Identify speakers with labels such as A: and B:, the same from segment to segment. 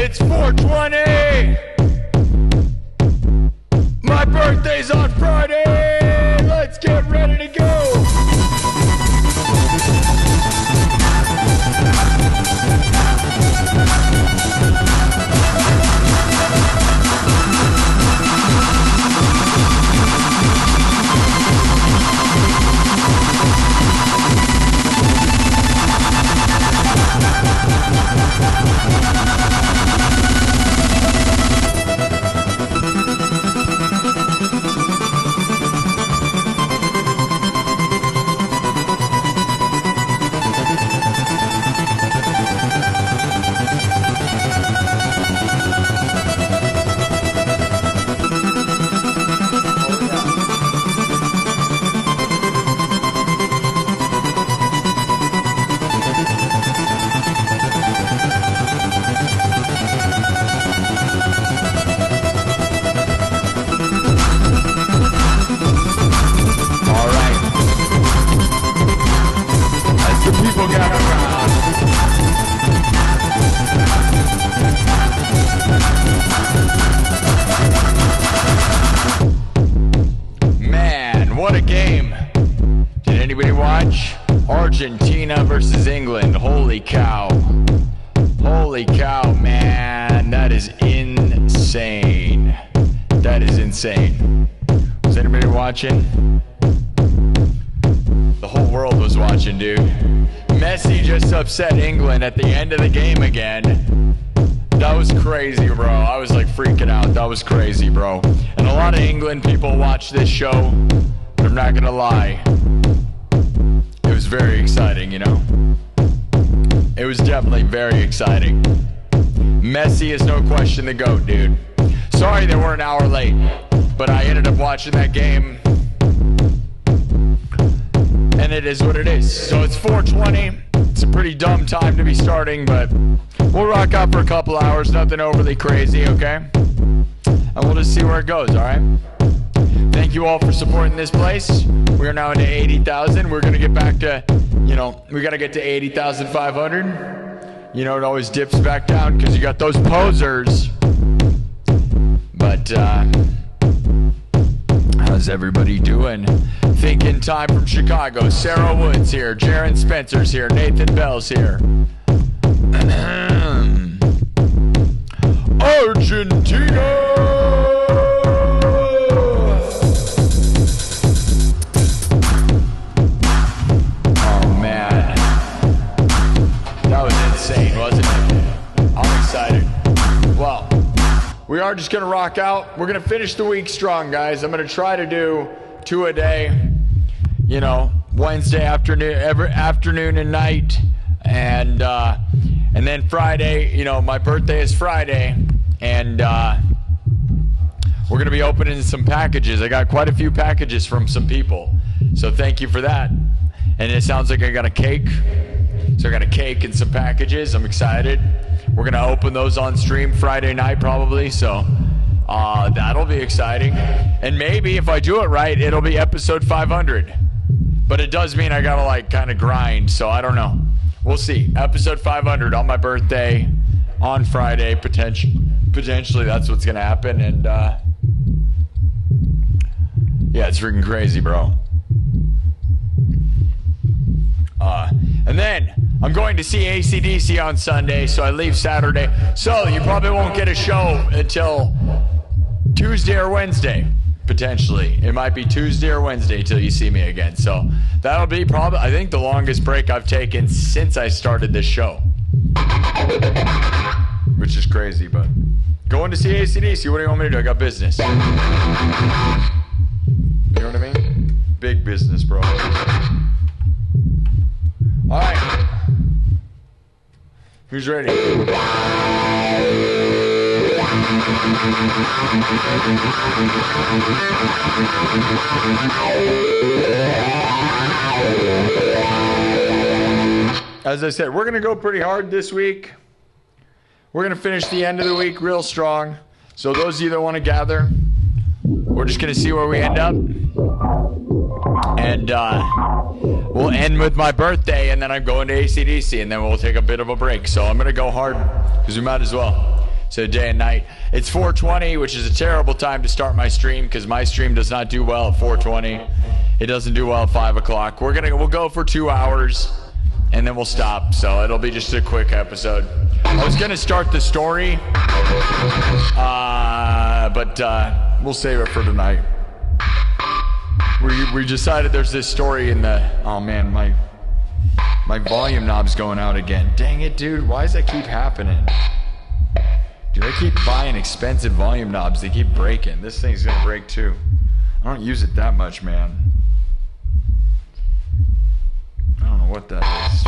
A: It's 420! My birthday's on Friday! Let's get ready to go! Argentina versus England. Holy cow. Holy cow, man. That is insane. That is insane. Was anybody watching? The whole world was watching, dude. Messi just upset England at the end of the game again. That was crazy, bro. I was like freaking out. That was crazy, bro. And a lot of England people watch this show, but I'm not gonna lie. It was very exciting, you know? It was definitely very exciting. Messi is no question the GOAT, dude. Sorry they were an hour late, but I ended up watching that game. And it is what it is. So it's 4:20. It's a pretty dumb time to be starting, but we'll rock out for a couple hours. Nothing overly crazy, okay? And we'll just see where it goes, alright? Thank you all for supporting this place. We are now into 80,000. We're going to get back to, you know, we got to get to 80,500. You know, it always dips back down because you got those posers. But, how's everybody doing? Thinking time from Chicago. Sarah Woods here. Jaron Spencer's here. Nathan Bell's here. Argentina! Wasn't it? I'm excited. Well, we are just going to rock out. We're going to finish the week strong, guys. I'm going to try to do 2 a day, you know, Wednesday afternoon, every afternoon and night. And then Friday, you know, my birthday is Friday. And we're going to be opening some packages. I got quite a few packages from some people. So thank you for that. And it sounds like I got a cake. So I got a cake and some packages. I'm excited. We're going to open those on stream Friday night probably. So that'll be exciting. And maybe if I do it right, it'll be episode 500. But it does mean I got to like kind of grind. So I don't know. We'll see. Episode 500 on my birthday on Friday. Potentially that's what's going to happen. And yeah, it's freaking crazy, bro. And then I'm going to see AC/DC on Sunday, so I leave Saturday. So you probably won't get a show until Tuesday or Wednesday, potentially. It might be Tuesday or Wednesday till you see me again. So that'll be probably, I think, the longest break I've taken since I started this show. Which is crazy, but going to see AC/DC, what do you want me to do? I got business. You know what I mean? Big business, bro. All right. Who's ready? As I said, we're going to go pretty hard this week. We're going to finish the end of the week real strong. So those of you that want to gather, we're just going to see where we end up. And we'll end with my birthday, and then I'm going to AC/DC, and then we'll take a bit of a break. So I'm going to go hard because we might as well. So day and night. It's 4:20, which is a terrible time to start my stream because my stream does not do well at 4:20. It doesn't do well at 5 o'clock. We'll go for 2 hours, and then we'll stop. So it'll be just a quick episode. I was going to start the story, but we'll save it for tonight. We decided there's this story in the... Oh, man, my volume knob's going out again. Dang it, dude. Why does that keep happening? Dude, I keep buying expensive volume knobs. They keep breaking. This thing's going to break, too. I don't use it that much, man. I don't know what that is.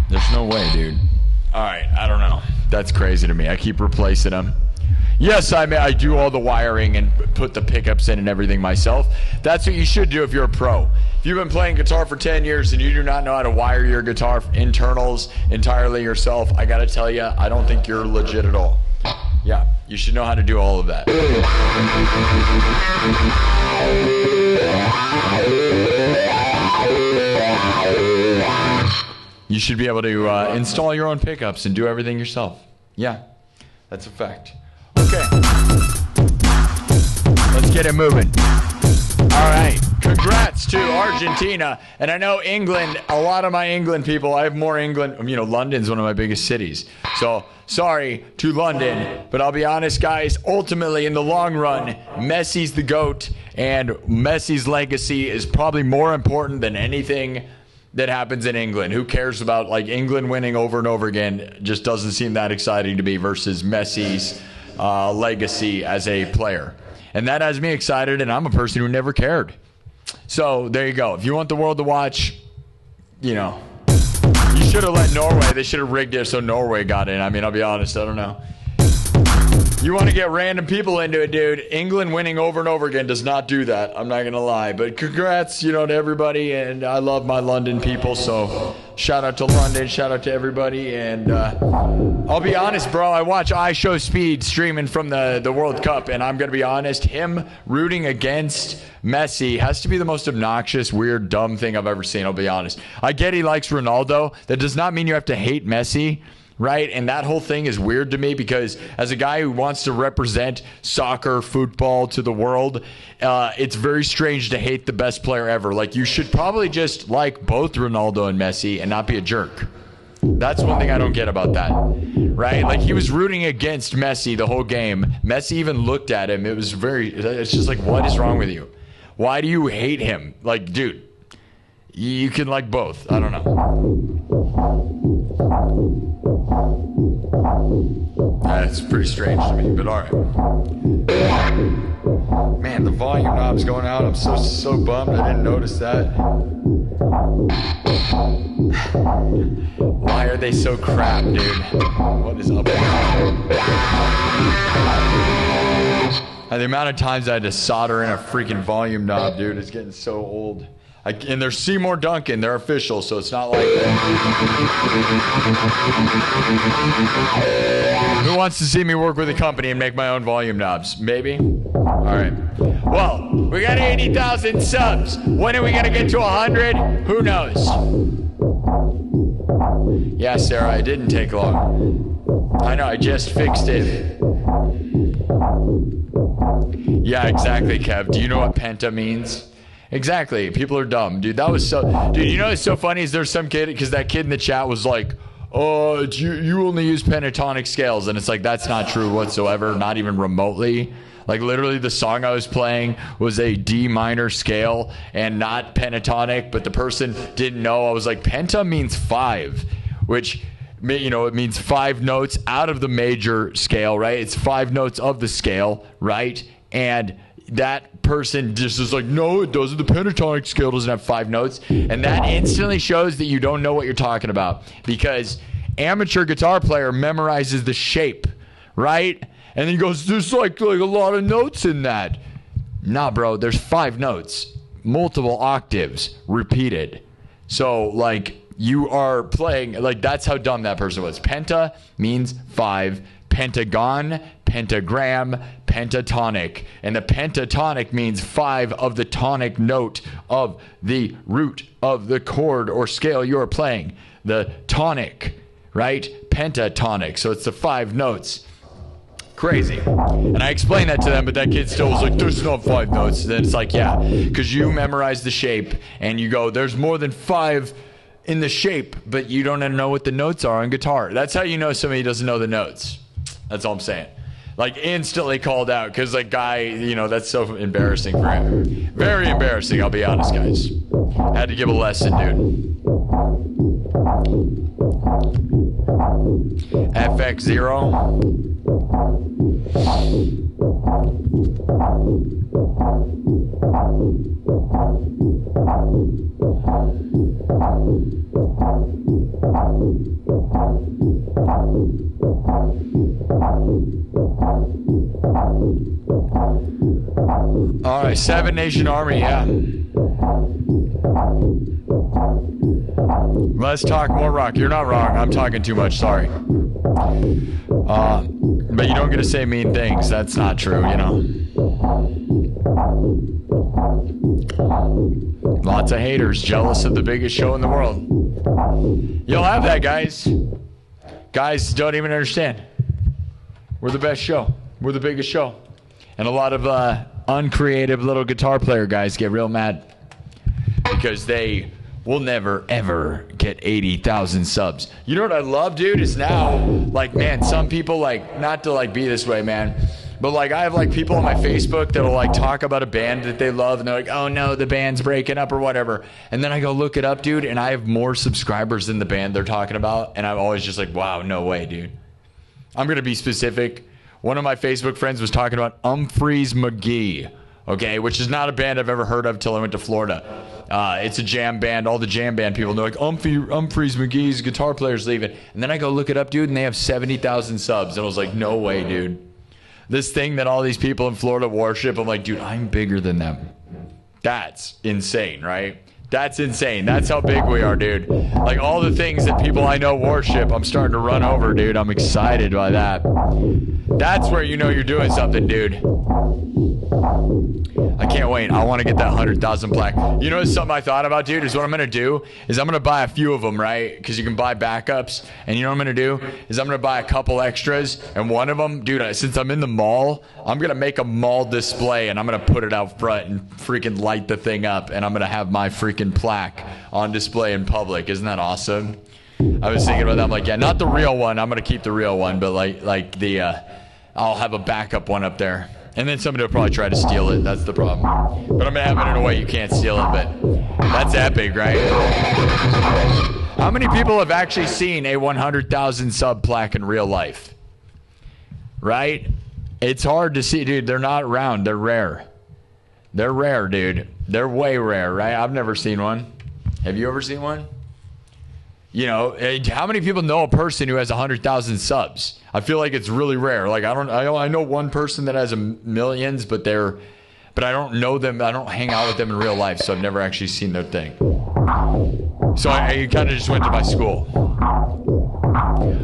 A: There's no way, dude. All right, I don't know. That's crazy to me. I keep replacing them. Yes, I do all the wiring and put the pickups in and everything myself. That's what you should do if you're a pro. If you've been playing guitar for 10 years and you do not know how to wire your guitar internals entirely yourself, I gotta tell you, I don't think you're legit at all. Yeah, you should know how to do all of that. You should be able to install your own pickups and do everything yourself. Yeah, that's a fact. Okay, let's get it moving. All right, congrats to Argentina. And I know England, a lot of my England people, I have more England, you know, London's one of my biggest cities. So sorry to London, but I'll be honest, guys, ultimately in the long run, Messi's the GOAT, and Messi's legacy is probably more important than anything that happens in England. Who cares about like England winning over and over again? Just doesn't seem that exciting to me versus Messi's legacy as a player. And that has me excited, and I'm a person who never cared. So there you go. If you want the world to watch, you know, you should have let Norway. They should have rigged it so Norway got in. I mean, I'll be honest, I don't know. You want to get random people into it, dude. England winning over and over again does not do that. I'm not going to lie. But congrats, you know, to everybody. And I love my London people. So shout out to London. Shout out to everybody. And I'll be honest, bro. I watch iShowSpeed streaming from the World Cup. And I'm going to be honest. Him rooting against Messi has to be the most obnoxious, weird, dumb thing I've ever seen. I'll be honest. I get he likes Ronaldo. That does not mean you have to hate Messi. Right? And that whole thing is weird to me because as a guy who wants to represent soccer, football to the world, it's very strange to hate the best player ever. Like, you should probably just like both Ronaldo and Messi and not be a jerk. That's one thing I don't get about that. Right? Like, he was rooting against Messi the whole game. Messi even looked at him. It's just like, what is wrong with you? Why do you hate him? Like, dude, you can like both. I don't know. That's pretty strange to me, but alright. Man, the volume knob's going out. I'm so bummed I didn't notice that. Why are they so crap, dude? What is up with that? The amount of times I had to solder in a freaking volume knob, dude, is getting so old. And there's Seymour Duncan, they're official, so it's not like that. Who wants to see me work with a company and make my own volume knobs? Maybe? Alright. Well, we got 80,000 subs. When are we going to get to 100? Who knows? Yeah, Sarah, it didn't take long. I know, I just fixed it. Yeah, exactly, Kev. Do you know what penta means? Exactly. People are dumb, dude. That was so... Dude, you know what's so funny is there's some kid... Because that kid in the chat was like, oh, you only use pentatonic scales. And it's like, that's not true whatsoever. Not even remotely. Like, literally, the song I was playing was a D minor scale and not pentatonic. But the person didn't know. I was like, penta means 5. Which, you know, it means 5 notes out of the major scale, right? It's 5 notes of the scale, right? And... that person just is like, no, it doesn't. The pentatonic scale doesn't have 5 notes. And that instantly shows that you don't know what you're talking about. Because amateur guitar player memorizes the shape, right? And then he goes, there's like a lot of notes in that. Nah, bro, there's 5 notes. Multiple octaves repeated. So, like, you are playing, like, that's how dumb that person was. Penta means 5. Pentagon, pentagram, pentatonic. And the pentatonic means 5 of the tonic note of the root of the chord or scale you're playing. The tonic, right? Pentatonic. So it's the 5 notes. Crazy. And I explained that to them, but that kid still was like, there's not 5 notes. Then it's like, yeah, because you memorize the shape and you go, there's more than 5 in the shape, but you don't know what the notes are on guitar. That's how you know somebody doesn't know the notes. That's all I'm saying. Like, instantly called out because, like, guy, you know, that's so embarrassing for him. Very embarrassing, I'll be honest, guys. Had to give a lesson, dude. FX0. All right, 7 Nation Army, yeah. Let's talk more rock. You're not wrong. I'm talking too much. Sorry. But you don't get to say mean things. That's not true, you know. Lots of haters jealous of the biggest show in the world. You'll have that, guys. Guys don't even understand. We're the best show. We're the biggest show. And a lot of uncreative little guitar player guys get real mad because they will never, ever get 80,000 subs. You know what I love, dude, is now, like, man, some people, like, not to, like, be this way, man, but, like, I have, like, people on my Facebook that'll, like, talk about a band that they love, and they're like, oh, no, the band's breaking up or whatever. And then I go look it up, dude, and I have more subscribers than the band they're talking about, and I'm always just like, wow, no way, dude. I'm going to be specific. One of my Facebook friends was talking about Humphreys McGee, okay, which is not a band I've ever heard of till I went to Florida. It's a jam band. All the jam band people know, like, Humphreys McGee's guitar player's leaving. And then I go look it up, dude, and they have 70,000 subs. And I was like, no way, dude. This thing that all these people in Florida worship, I'm like, dude, I'm bigger than them. That's insane, right? That's insane. That's how big we are, dude. Like, all the things that people I know worship, I'm starting to run over, dude. I'm excited by that. That's where you know you're doing something, dude. I can't wait. I want to get that 100,000 plaque. You know something I thought about, dude, is what I'm going to do is I'm going to buy a few of them, right? Because you can buy backups. And you know what I'm going to do is I'm going to buy a couple extras. And one of them, dude, since I'm in the mall, I'm going to make a mall display. And I'm going to put it out front and freaking light the thing up. And I'm going to have my freaking plaque on display in public. Isn't that awesome? I was thinking about that. I'm like, yeah, not the real one. I'm going to keep the real one. But like the, I'll have a backup one up there. And then somebody will probably try to steal it. That's the problem. But I'm going to have it in a way you can't steal it. But that's epic, right? How many people have actually seen a 100,000 sub plaque in real life? right? It's hard to see, dude. They're not round. They're rare. They're rare, dude. They're way rare, right? I've never seen one. Have you ever seen one? You know, how many people know a person who has 100,000 subs? I feel like it's really rare. Like I know one person that has millions, but I don't know them. I don't hang out with them in real life, so I've never actually seen their thing. So I kind of just went to my school.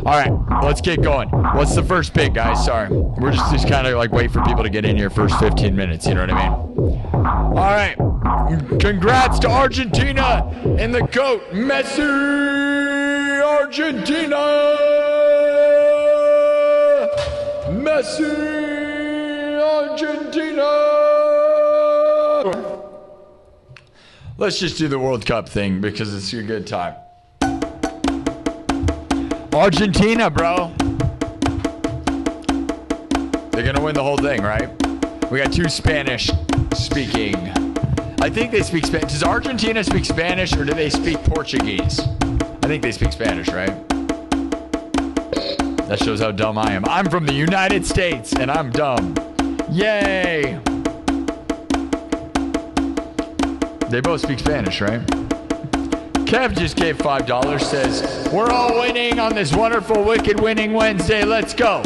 A: All right, let's get going. What's the first pick, guys? Sorry. We're just kind of like wait for people to get in here first 15 minutes. You know what I mean? All right. Congrats to Argentina in the coat. Messi, Argentina. Messi, Argentina. Let's just do the World Cup thing because it's a good time. Argentina, bro. They're going to win the whole thing, right? We got two Spanish speaking. I think they speak Spanish. Does Argentina speak Spanish or do they speak Portuguese? I think they speak Spanish, right? That shows how dumb I am. I'm from the United States and I'm dumb. Yay! They both speak Spanish, right? Kev just gave $5, says, we're all winning on this wonderful, wicked winning Wednesday. Let's go.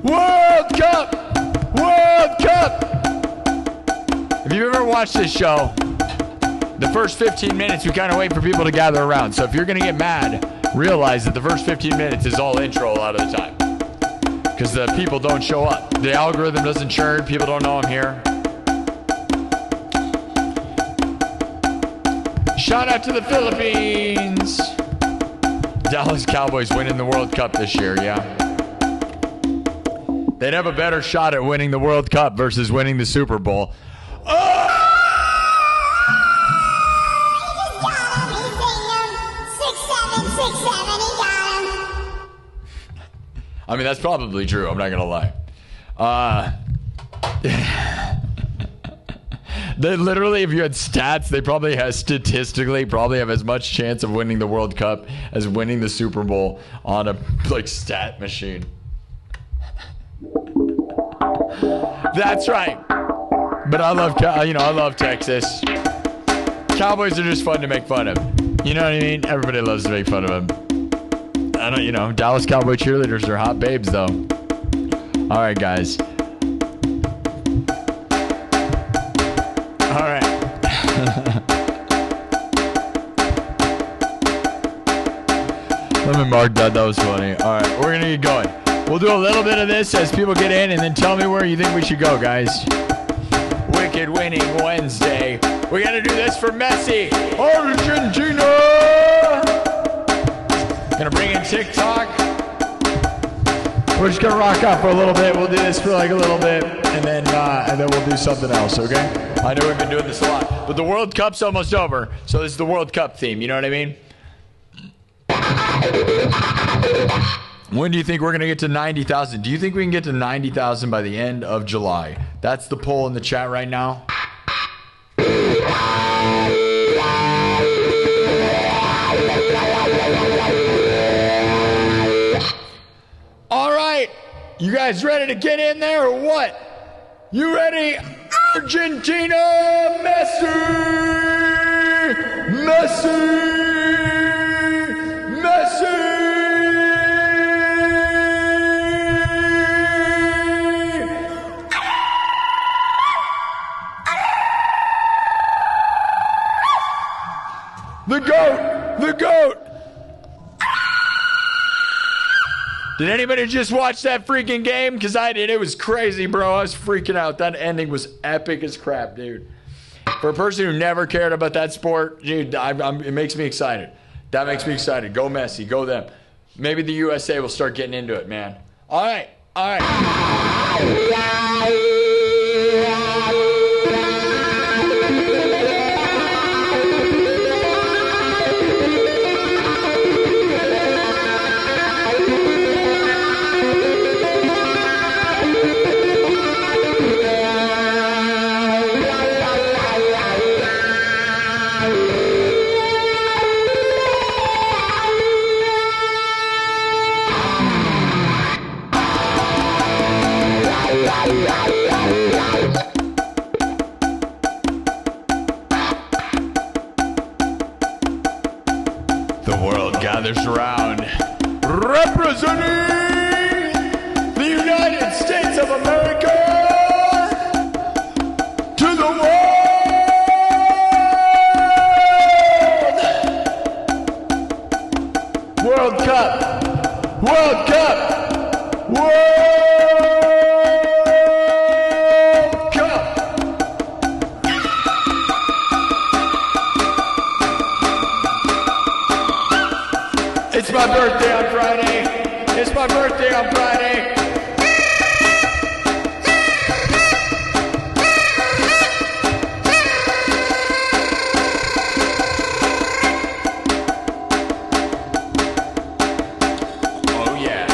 A: World Cup! World Cup! If you've ever watched this show, the first 15 minutes, we kind of wait for people to gather around. So if you're going to get mad, realize that the first 15 minutes is all intro a lot of the time. Because the people don't show up. The algorithm doesn't churn. People don't know I'm here. Shout out to the Philippines. Dallas Cowboys winning the World Cup this year, yeah. They'd have a better shot at winning the World Cup versus winning the Super Bowl. Oh! I mean, that's probably true. I'm not going to lie. They literally, if you had stats, they probably have statistically have as much chance of winning the World Cup as winning the Super Bowl on a like stat machine. That's right. But I love Texas. Cowboys are just fun to make fun of. You know what I mean? Everybody loves to make fun of them. I don't, Dallas Cowboy cheerleaders are hot babes though. All right, guys. All right. Let me mark that. That was funny. All right, we're gonna get going. We'll do a little bit of this as people get in, and then tell me where you think we should go, guys. Wicked winning Wednesday. We gotta do this for Messi. Argentina. Gonna bring in TikTok. We're just gonna rock out for a little bit. We'll do this for like a little bit, and then we'll do something else. Okay? I know we've been doing this a lot, but the World Cup's almost over, so this is the World Cup theme. You know what I mean? When do you think we're going to get to 90,000? Do you think we can get to 90,000 by the end of July? That's the poll in the chat right now. All right. You guys ready to get in there or what? You ready? Argentina, Messi! Messi! Messi! The GOAT! The GOAT! Did anybody just watch that freaking game? Because I did. It was crazy, bro. I was freaking out. That ending was epic as crap, dude. For a person who never cared about that sport, dude, it makes me excited. That makes me excited. Go Messi. Go them. Maybe the USA will start getting into it, man. All right. All right. The world gathers around, representing the United States of America to the world. World Cup, World Cup, World Cup. It's my birthday on Friday. It's my birthday on Friday. Oh yeah.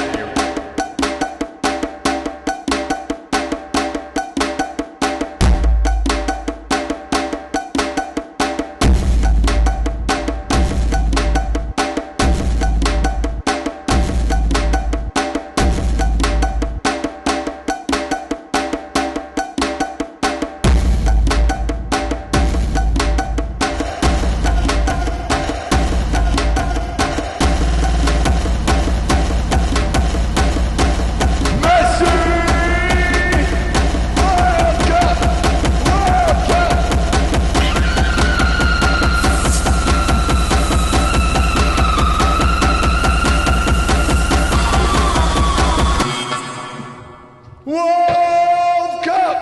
A: World Cup!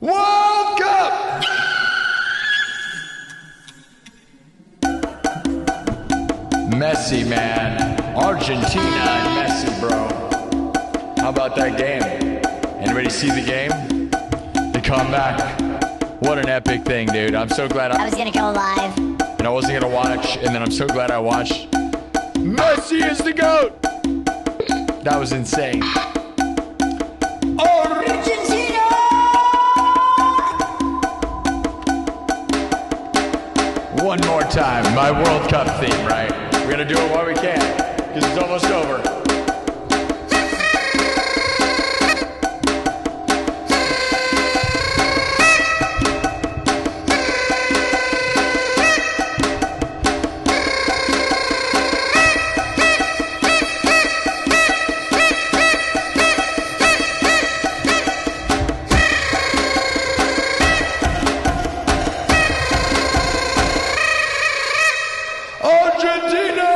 A: World Cup! Messi, man. Argentina and Messi, bro. How about that game? Anybody see the game? The comeback. What an epic thing, dude. I'm so glad
B: I was gonna go live.
A: And I wasn't gonna watch, and then I'm so glad I watched. Messi is the GOAT! That was insane.
B: Argentina!
A: One more time, my World Cup theme, right? We're gonna do it while we can, because it's almost over. Argentina!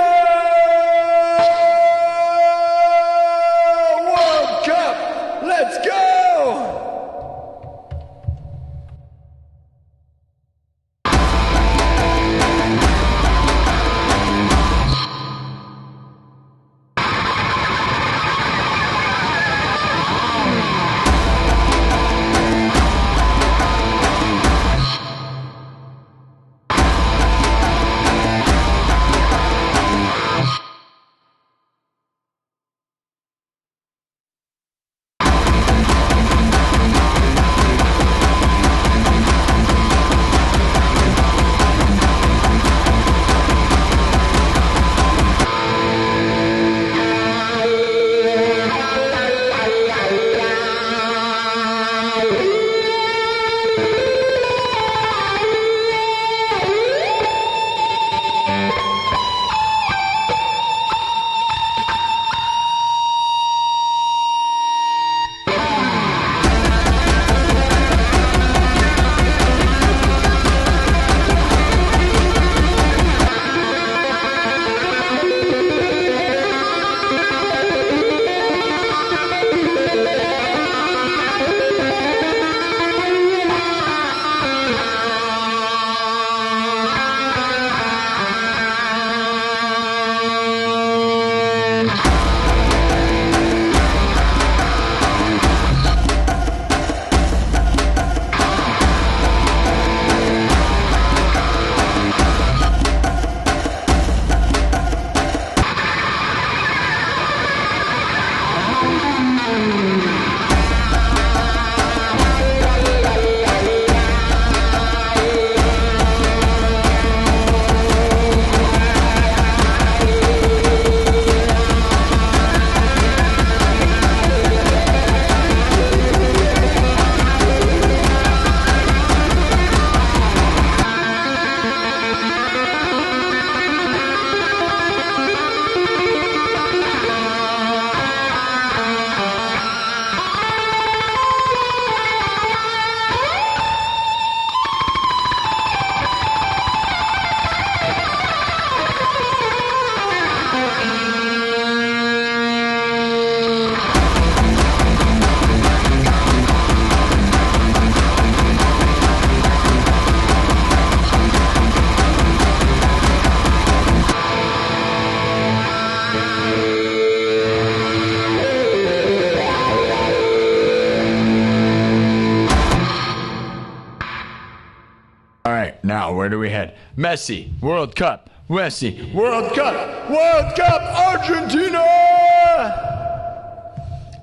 A: Where do we head? Messi, World Cup. Messi, World Cup. World Cup, Argentina!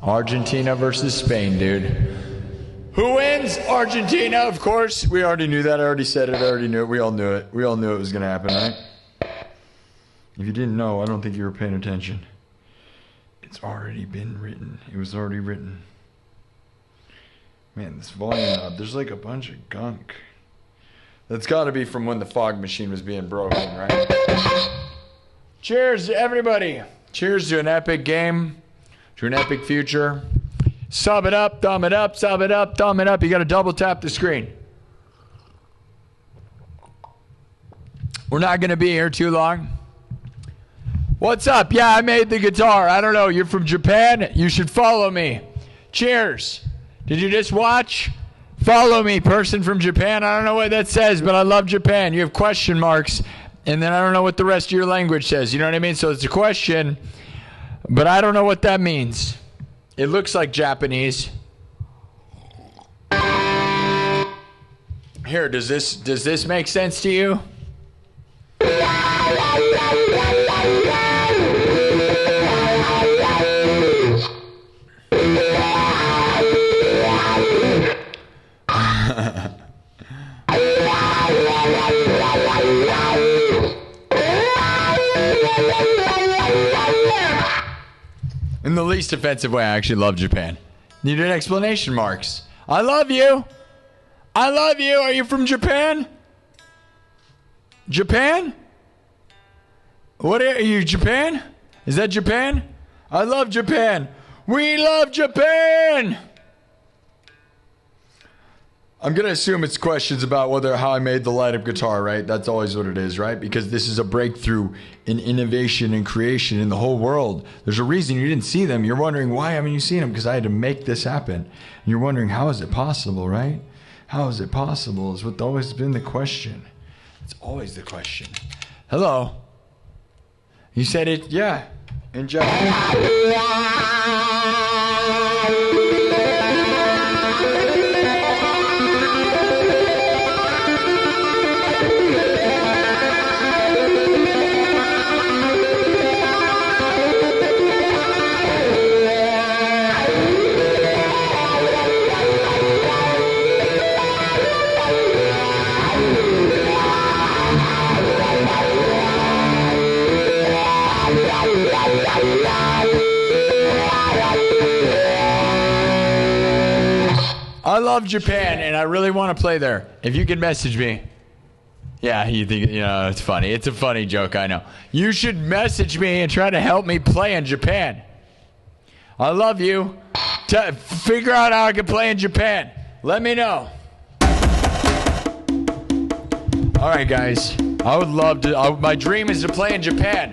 A: Argentina versus Spain, dude. Who wins? Argentina, of course. We already knew that. I already said it. I already knew it. We all knew it. We all knew it was going to happen, right? If you didn't know, I don't think you were paying attention. It's already been written. It was already written. Man, this volume knob, there's like a bunch of gunk. That's got to be from when the fog machine was being broken, right? Cheers to everybody. Cheers to an epic game, to an epic future. Sub it up, thumb it up, sub it up, thumb it up. You got to double tap the screen. We're not going to be here too long. What's up? Yeah, I made the guitar. I don't know. You're from Japan? You should follow me. Cheers. Did you just watch? Follow me, person from Japan. I don't know what that says, but I love Japan. You have question marks, and then I don't know what the rest of your language says. You know what I mean? So it's a question, but I don't know what that means. It looks like Japanese. Here, does this make sense to you? In the least offensive way, I actually love Japan. Needed explanation marks. I love you. I love you. Are you from Japan? Japan? What are you, Japan? Is that Japan? I love Japan. We love Japan. I'm going to assume it's questions about how I made the light-up guitar, right? That's always what it is, right? Because this is a breakthrough in innovation and creation in the whole world. There's a reason you didn't see them. You're wondering, why haven't you seen them? Because I had to make this happen. And you're wondering, how is it possible, right? How is it possible is what's always been the question. It's always the question. Hello? You said it, yeah, in Japanese. I love Japan, and I really want to play there. If you could message me. Yeah, you think, it's funny. It's a funny joke, I know. You should message me and try to help me play in Japan. I love you. Figure out how I can play in Japan. Let me know. All right, guys. I would love to. My dream is to play in Japan.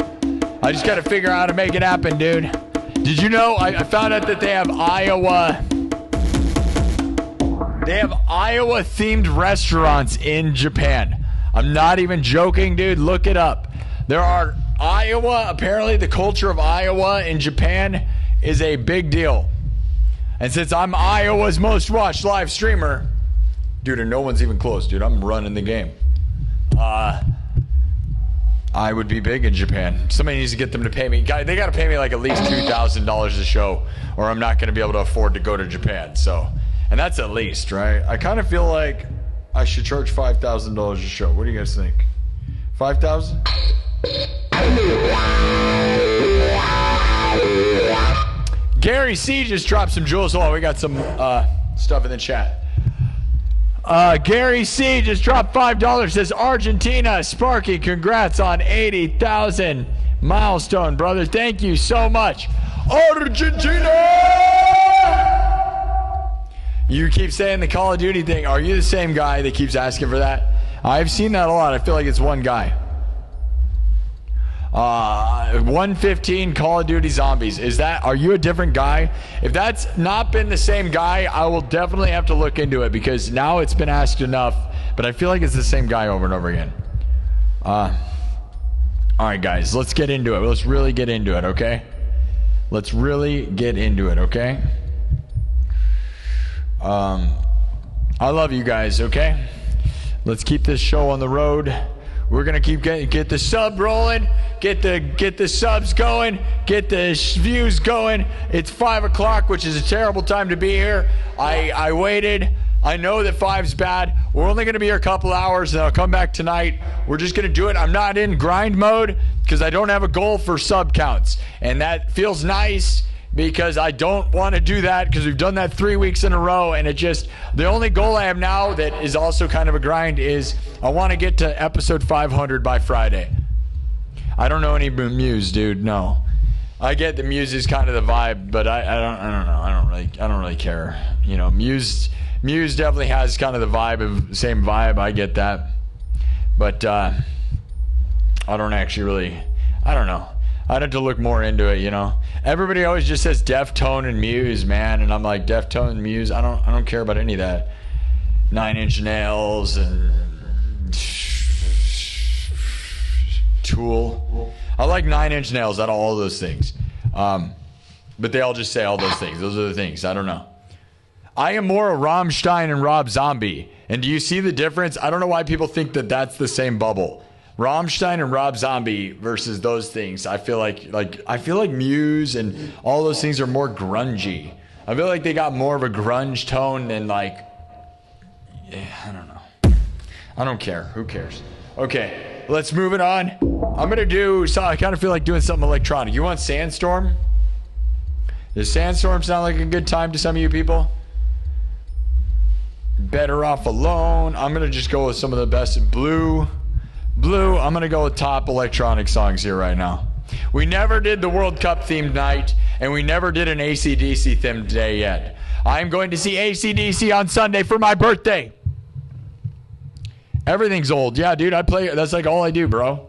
A: I just got to figure out how to make it happen, dude. Did you know I found out that they have Iowa... They have Iowa-themed restaurants in Japan. I'm not even joking, dude. Look it up. There are Iowa. Apparently, the culture of Iowa in Japan is a big deal. And since I'm Iowa's most watched live streamer, dude, and no one's even close, dude. I'm running the game. I would be big in Japan. Somebody needs to get them to pay me. They got to pay me like at least $2,000 a show, or I'm not going to be able to afford to go to Japan. So... And that's at least, right? I kind of feel like I should charge $5,000 a show. What do you guys think? 5,000? Gary C just dropped some jewels. Oh, we got some stuff in the chat. Gary C just dropped $5. Says Argentina. Sparky, congrats on 80,000 milestone, brother. Thank you so much. Argentina! You keep saying the Call of Duty thing. Are you the same guy that keeps asking for that? I've seen that a lot. I feel like it's one guy. 115 Call of Duty Zombies. Are you a different guy? If that's not been the same guy, I will definitely have to look into it, because now it's been asked enough, but I feel like it's the same guy over and over again. All right, guys, let's get into it. Let's really get into it, okay? Let's really get into it, okay? I love you guys, okay? Let's keep this show on the road. We're gonna keep get the sub rolling, get the subs going, get the views going. It's 5 o'clock, which is a terrible time to be here. I waited. I know that 5's bad. We're only gonna be here a couple hours, and I'll come back tonight. We're just gonna do it. I'm not in grind mode because I don't have a goal for sub counts, and that feels nice because I don't want to do that because we've done that 3 weeks in a row, and it just, the only goal I have now that is also kind of a grind is I want to get to episode 500 by Friday. I don't know any Muse, dude. No, I get the Muse is kind of the vibe, but I don't know. I don't really care. You know, Muse definitely has kind of the vibe of same vibe. I get that, but I don't actually really. I don't know. I'd have to look more into it, you know. Everybody always just says Deftone and Muse, man, and I'm like, Deftone and Muse, I don't care about any of that. 9 Inch Nails and Tool. I like 9 Inch Nails out of all those things. But they all just say all those things. Those are the things. I don't know. I am more a Rammstein and Rob Zombie. And do you see the difference? I don't know why people think that that's the same bubble. Rammstein and Rob Zombie versus those things. I feel like Muse and all those things are more grungy. I feel like they got more of a grunge tone than like, I don't know. I don't care. Who cares? Okay, let's move it on. I'm gonna do. So I kind of feel like doing something electronic. You want Sandstorm? Does Sandstorm sound like a good time to some of you people? Better Off Alone. I'm gonna just go with some of the best. Blue, I'm going to go with top electronic songs here right now. We never did the World Cup themed night, and we never did an AC/DC themed day yet. I'm going to see AC/DC on Sunday for my birthday. Everything's old. Yeah, dude, I play. That's like all I do, bro.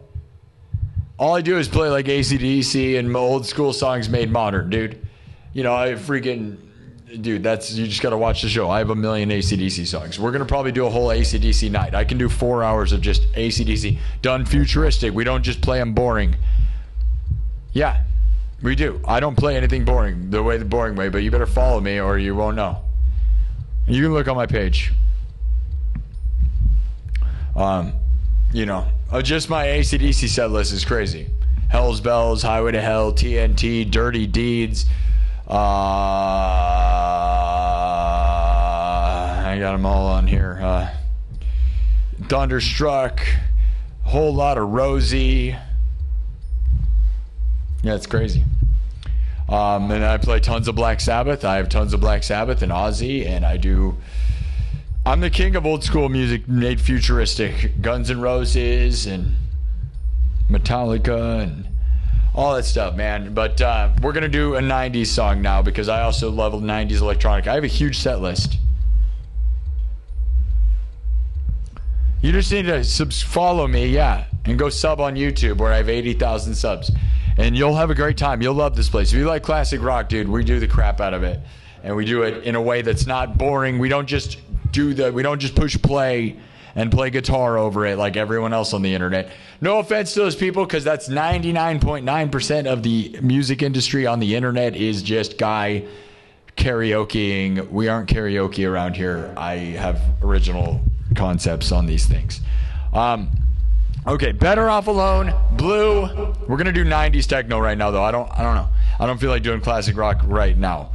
A: All I do is play like AC/DC and old school songs made modern, dude. You know, I freaking... Dude, you just got to watch the show. I have a million AC/DC songs. We're going to probably do a whole AC/DC night. I can do 4 hours of just AC/DC. Done futuristic. We don't just play them boring. Yeah, we do. I don't play anything boring, the boring way, but you better follow me or you won't know. You can look on my page. You know, just my AC/DC set list is crazy. Hell's Bells, Highway to Hell, TNT, Dirty Deeds, I got them all on here. Thunderstruck, whole lot of Rosie. Yeah, it's crazy. And I play tons of Black Sabbath. I have tons of Black Sabbath and Ozzy, and I'm the king of old school music made futuristic. Guns N' Roses and Metallica and all that stuff, man. But we're going to do a 90s song now because I also love 90s electronic. I have a huge set list. You just need to follow me, yeah, and go sub on YouTube where I have 80,000 subs. And you'll have a great time. You'll love this place. If you like classic rock, dude, we do the crap out of it. And we do it in a way that's not boring. We don't just push play and play guitar over it like everyone else on the internet. No offense to those people, because that's 99.9% of the music industry on the internet is just guy karaokeing. We aren't karaoke around here. I have original concepts on these things. Okay, Better Off Alone, Blue. We're gonna do 90s techno right now, though. I don't know. I don't feel like doing classic rock right now.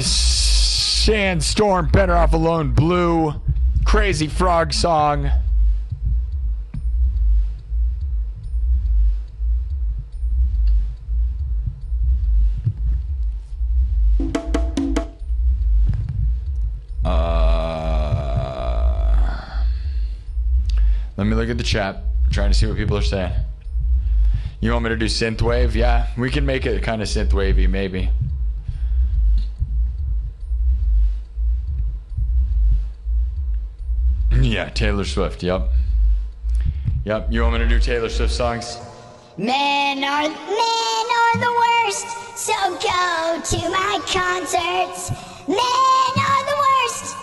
A: Sandstorm, Better Off Alone, Blue, Crazy Frog song. Let me look at the chat. I'm trying to see what people are saying. You want me to do synthwave? Yeah, we can make it kind of synthwavy, maybe. Yeah, Taylor Swift. Yep. You want me to do Taylor Swift songs?
B: Men are the worst, so go to my concerts. Men are the worst,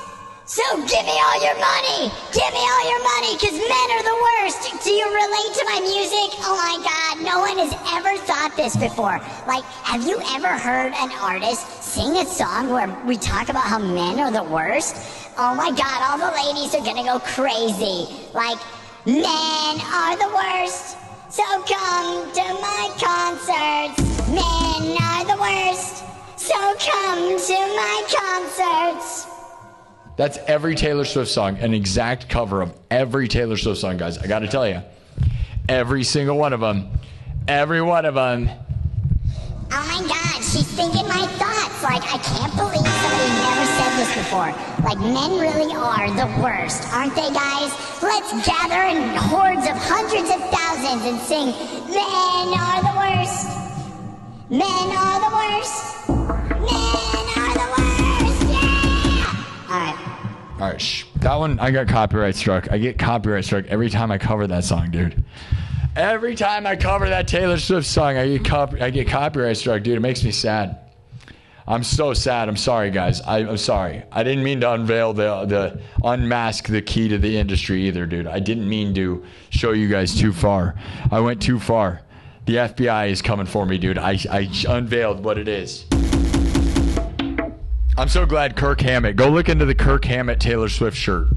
B: so give me all your money. Give me all your money, 'cause men are the worst. Do you relate to my music? Oh my God, no one has ever thought this before. Like, have you ever heard an artist sing a song where we talk about how men are the worst? Oh my God, all the ladies are gonna go crazy. Like, men are the worst, so come to my concerts. Men are the worst, so come to my concerts.
A: That's every Taylor Swift song, an exact cover of every Taylor Swift song, guys. I gotta tell you, every single one of them, every one of them.
B: Oh my God, she's thinking my thoughts. Like, I can't believe somebody never said this before. Like, men really are the worst, aren't they, guys? Let's gather in hordes of hundreds of thousands and sing, men are the worst. Men are the worst. Men are the worst. Yeah! All right.
A: All right, shh. That one, I got copyright struck. I get copyright struck every time I cover that song, dude. Every time I cover that Taylor Swift song, I get copyright struck, dude. It makes me sad. I'm so sad. I'm sorry, guys. I'm sorry. I didn't mean to unveil unmask the key to the industry either, dude. I didn't mean to show you guys too far. I went too far. The FBI is coming for me, dude. I unveiled what it is. I'm so glad Kirk Hammett. Go look into the Kirk Hammett Taylor Swift shirt.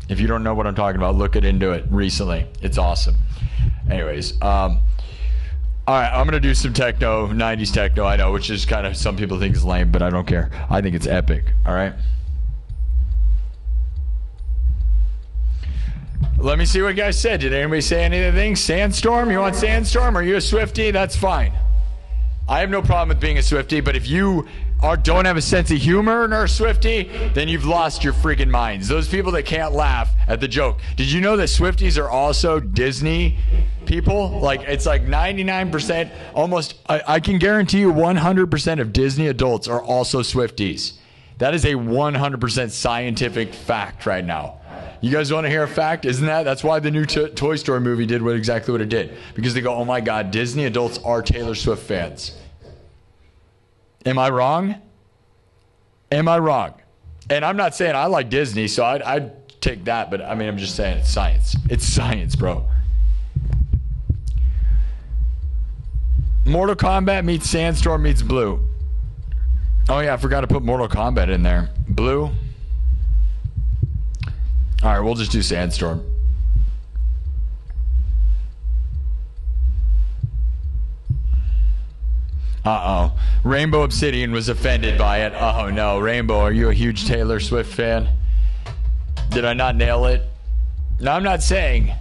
A: If you don't know what I'm talking about, look into it recently. It's awesome. Anyways, all right, I'm going to do some techno, 90s techno, I know, which is kind of, some people think is lame, but I don't care. I think it's epic, all right? Let me see what you guys said. Did anybody say anything? Sandstorm? You want Sandstorm? Are you a Swiftie? That's fine. I have no problem with being a Swiftie, but if you don't have a sense of humor and are a Swiftie, then you've lost your freaking minds. Those people that can't laugh at the joke. Did you know that Swifties are also Disney people? Like, it's like 99%, almost, I can guarantee you 100% of Disney adults are also Swifties. That is a 100% scientific fact right now. You guys want to hear a fact? That's why the new Toy Story movie did exactly what it did. Because they go, oh my God, Disney adults are Taylor Swift fans. Am I wrong? Am I wrong? And I'm not saying I like Disney, so I'd take that, but I mean, I'm just saying it's science. It's science, bro. Mortal Kombat meets Sandstorm meets Blue. Oh yeah, I forgot to put Mortal Kombat in there. Blue. All right, we'll just do Sandstorm. Uh-oh. Rainbow Obsidian was offended by it. Oh no, Rainbow, are you a huge Taylor Swift fan? Did I not nail it? No, I'm not saying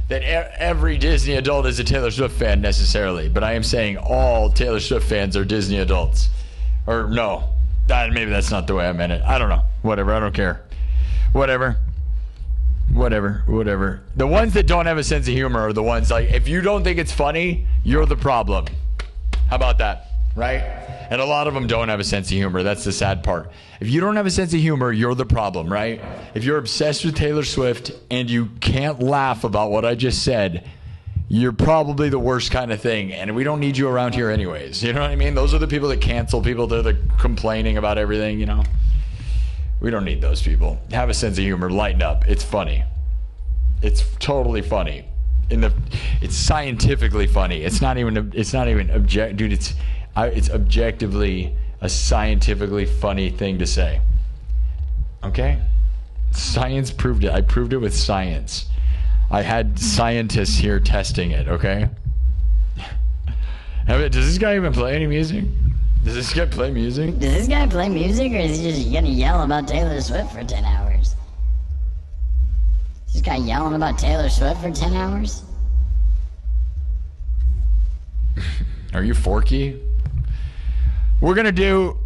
A: that every Disney adult is a Taylor Swift fan necessarily, but I am saying all Taylor Swift fans are Disney adults. Or no, maybe that's not the way I meant it. I don't know. Whatever, I don't care. Whatever. The ones that don't have a sense of humor are the ones, like, if you don't think it's funny, you're the problem. How about that, right? And a lot of them don't have a sense of humor. That's the sad part. If you don't have a sense of humor, you're the problem, right? If you're obsessed with Taylor Swift and you can't laugh about what I just said, you're probably the worst kind of thing, and we don't need you around here anyways. You know what I mean? Those are the people that cancel people. They're the complaining about everything, you know? We don't need those people. Have a sense of humor. Lighten up. It's funny. It's totally funny. It's scientifically funny. It's not even dude. It's objectively a scientifically funny thing to say. Okay? Science proved it. I proved it with science. I had scientists here testing it. Okay? Does this guy even play any music? Does this guy play music?
C: Does this guy play music, or is he just gonna yell about Taylor Swift for 10 hours? Is this guy yelling about Taylor Swift for 10 hours?
A: Are you Forky? We're gonna do...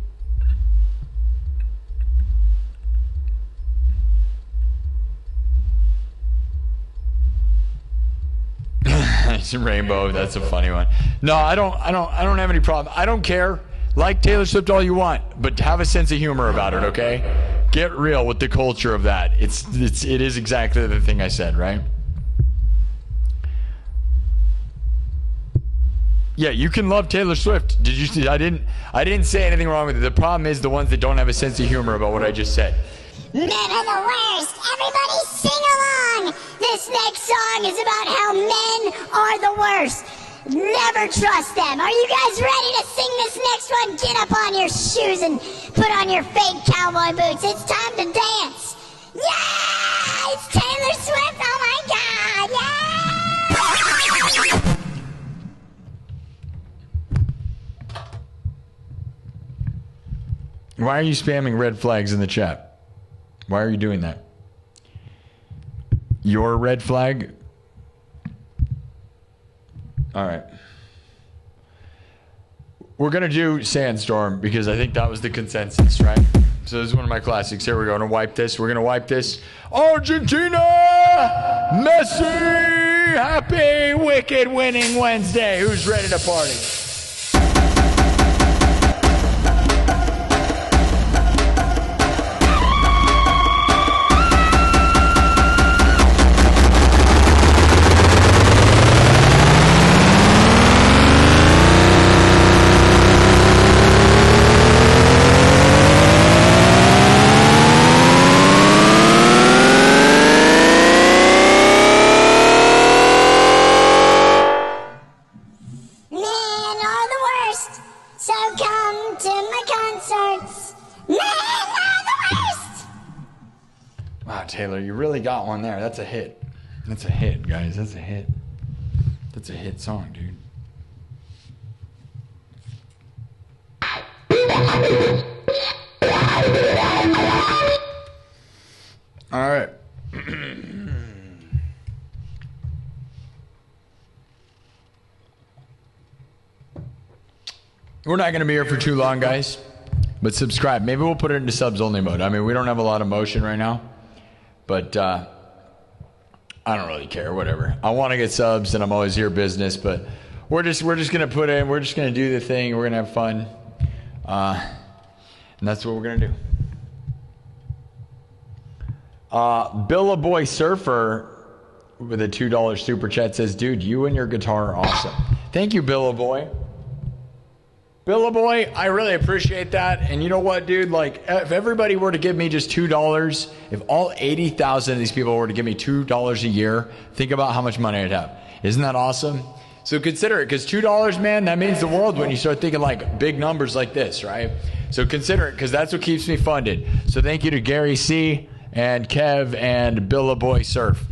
A: It's a Rainbow. That's a funny one. No, I don't have any problem. I don't care. Like Taylor Swift all you want, but have a sense of humor about it, okay? Get real with the culture of that. It is exactly the thing I said, right? Yeah, you can love Taylor Swift. Did you see? I didn't say anything wrong with it. The problem is the ones that don't have a sense of humor about what I just said.
B: Men are the worst. Everybody sing along. This next song is about how men are the worst. Never trust them. Are you guys ready to sing this next one? Get up on your shoes and put on your fake cowboy boots. It's time to dance. Yeah! It's Taylor Swift. Oh my God! Yeah!
A: Why are you spamming red flags in the chat? Why are you doing that? Your red flag? All right. We're going to do Sandstorm because I think that was the consensus, right? So this is one of my classics. Here we're going to wipe this. We're going to wipe this. Argentina! Messi! Happy wicked winning Wednesday. Who's ready to party? Taylor, you really got one there. That's a hit. That's a hit, guys. That's a hit. That's a hit song, dude. All right. We're not going to be here for too long, guys. But subscribe. Maybe we'll put it into subs only mode. I mean, we don't have a lot of motion right now. But I don't really care, whatever. I want to get subs and I'm always here business, but we're just going to put in, we're just going to do the thing. We're going to have fun. And that's what we're going to do. Billaboy Surfer with a $2 super chat says, dude, you and your guitar are awesome. Thank you, Billaboy. Billaboy, I really appreciate that. And you know what, dude? Like, if everybody were to give me just $2, if all 80,000 of these people were to give me $2 a year, think about how much money I'd have. Isn't that awesome? So consider it, because $2, man, that means the world when you start thinking like big numbers like this, right? So consider it, because that's what keeps me funded. So thank you to Gary C. and Kev and Billaboy Surf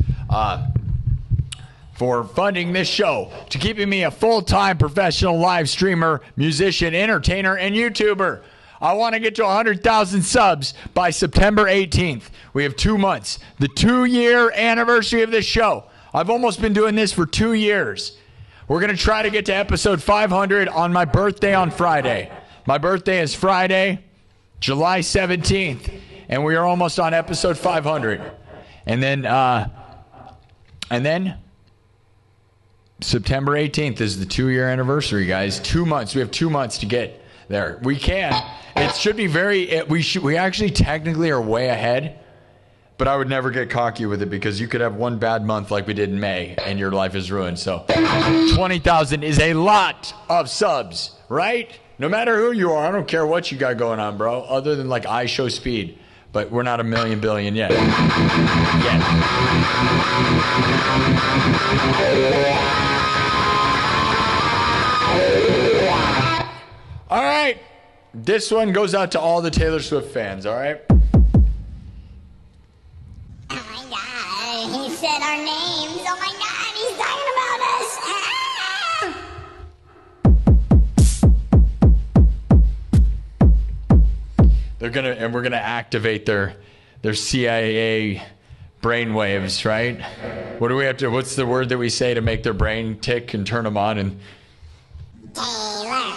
A: for funding this show, to keeping me a full-time professional live streamer, musician, entertainer, and YouTuber. I want to get to 100,000 subs by September 18th. We have 2 months. The 2-year anniversary of this show. I've almost been doing this for 2 years. We're going to try to get to episode 500 on my birthday on Friday. My birthday is Friday, July 17th, and we are almost on episode 500. And then September 18th is the 2-year anniversary, guys. 2 months. We have 2 months to get there. We can. It should be we actually technically are way ahead, but I would never get cocky with it because you could have one bad month like we did in May and your life is ruined. So 20,000 is a lot of subs, right? No matter who you are. I don't care what you got going on, bro, other than like I show speed. But we're not a million billion yet. All right. This one goes out to all the Taylor Swift fans, all right?
B: Oh my God. He said our names. Oh my God. He's talking about us.
A: We're gonna activate their CIA brainwaves, right? What do we have to? What's the word that we say to make their brain tick and turn them on? And
B: Taylor.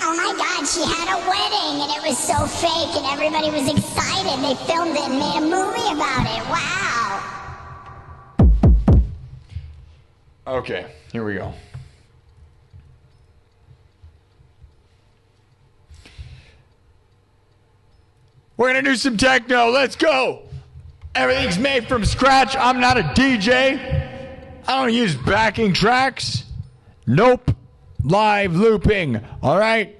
B: Oh my God, she had a wedding and it was so fake and everybody was excited. They filmed it and made a movie about it. Wow.
A: Okay, here we go. We're going to do some techno. Let's go. Everything's made from scratch. I'm not a DJ. I don't use backing tracks. Nope. Live looping. All right?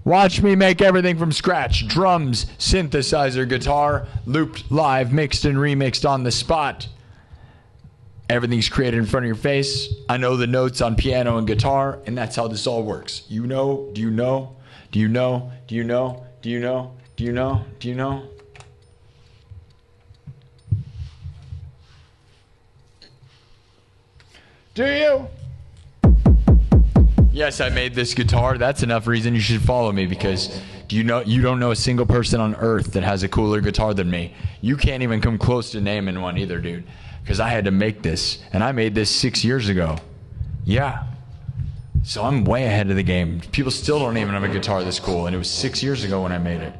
A: Watch me make everything from scratch. Drums, synthesizer, guitar, looped live, mixed and remixed on the spot. Everything's created in front of your face. I know the notes on piano and guitar, and that's how this all works. You know? Do you know? Do you know? Do you know? Do you know? Do you know? Do you know? Do you? Yes, I made this guitar. That's enough reason you should follow me, because you don't know a single person on earth that has a cooler guitar than me. You can't even come close to naming one either, dude. Because I had to make this, and I made this 6 years ago. Yeah. So I'm way ahead of the game. People still don't even have a guitar this cool, and it was 6 years ago when I made it.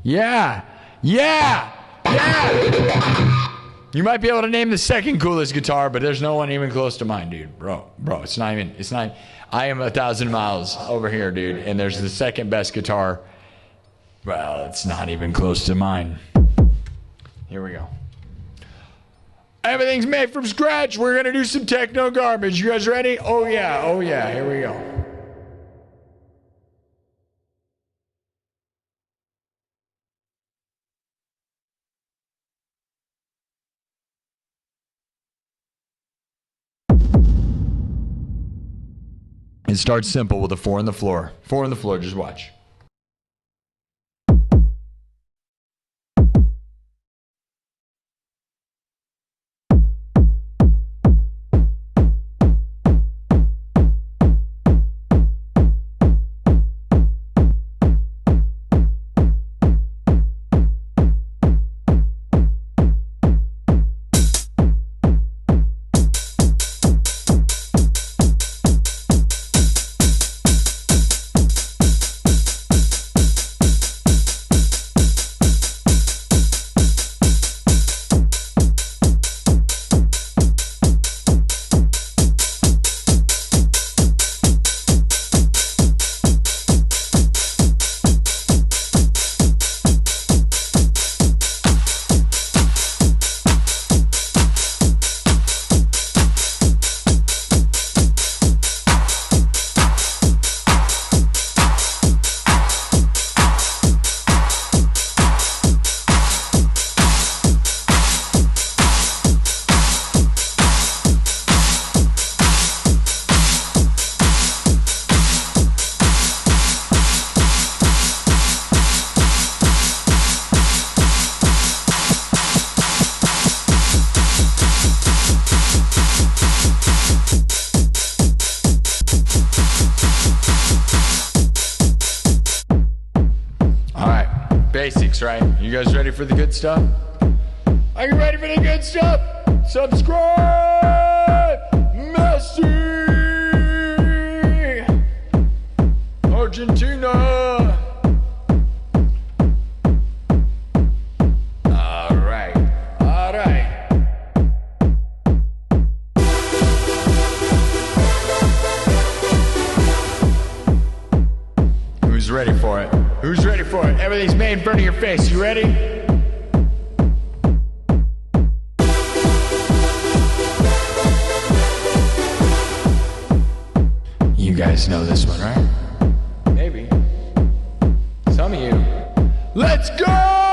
A: Yeah. Yeah. Yeah. You might be able to name the second coolest guitar, but there's no one even close to mine, dude. Bro, it's not. I am 1,000 miles over here, dude, and there's the second best guitar. Well, it's not even close to mine. Here we go. Everything's made from scratch. We're going to do some techno garbage. You guys ready? Oh, yeah. Oh, yeah. Here we go. It starts simple with a 4 on the floor. 4 on the floor. Just watch. Basics, right? You guys ready for the good stuff? Are you ready for the good stuff? Subscribe! Messi! Argentina! Alright. Who's ready for it? Who's ready for it? Everything's made in front of your face. You ready? You guys know this one, right? Maybe. Some of you. Let's go!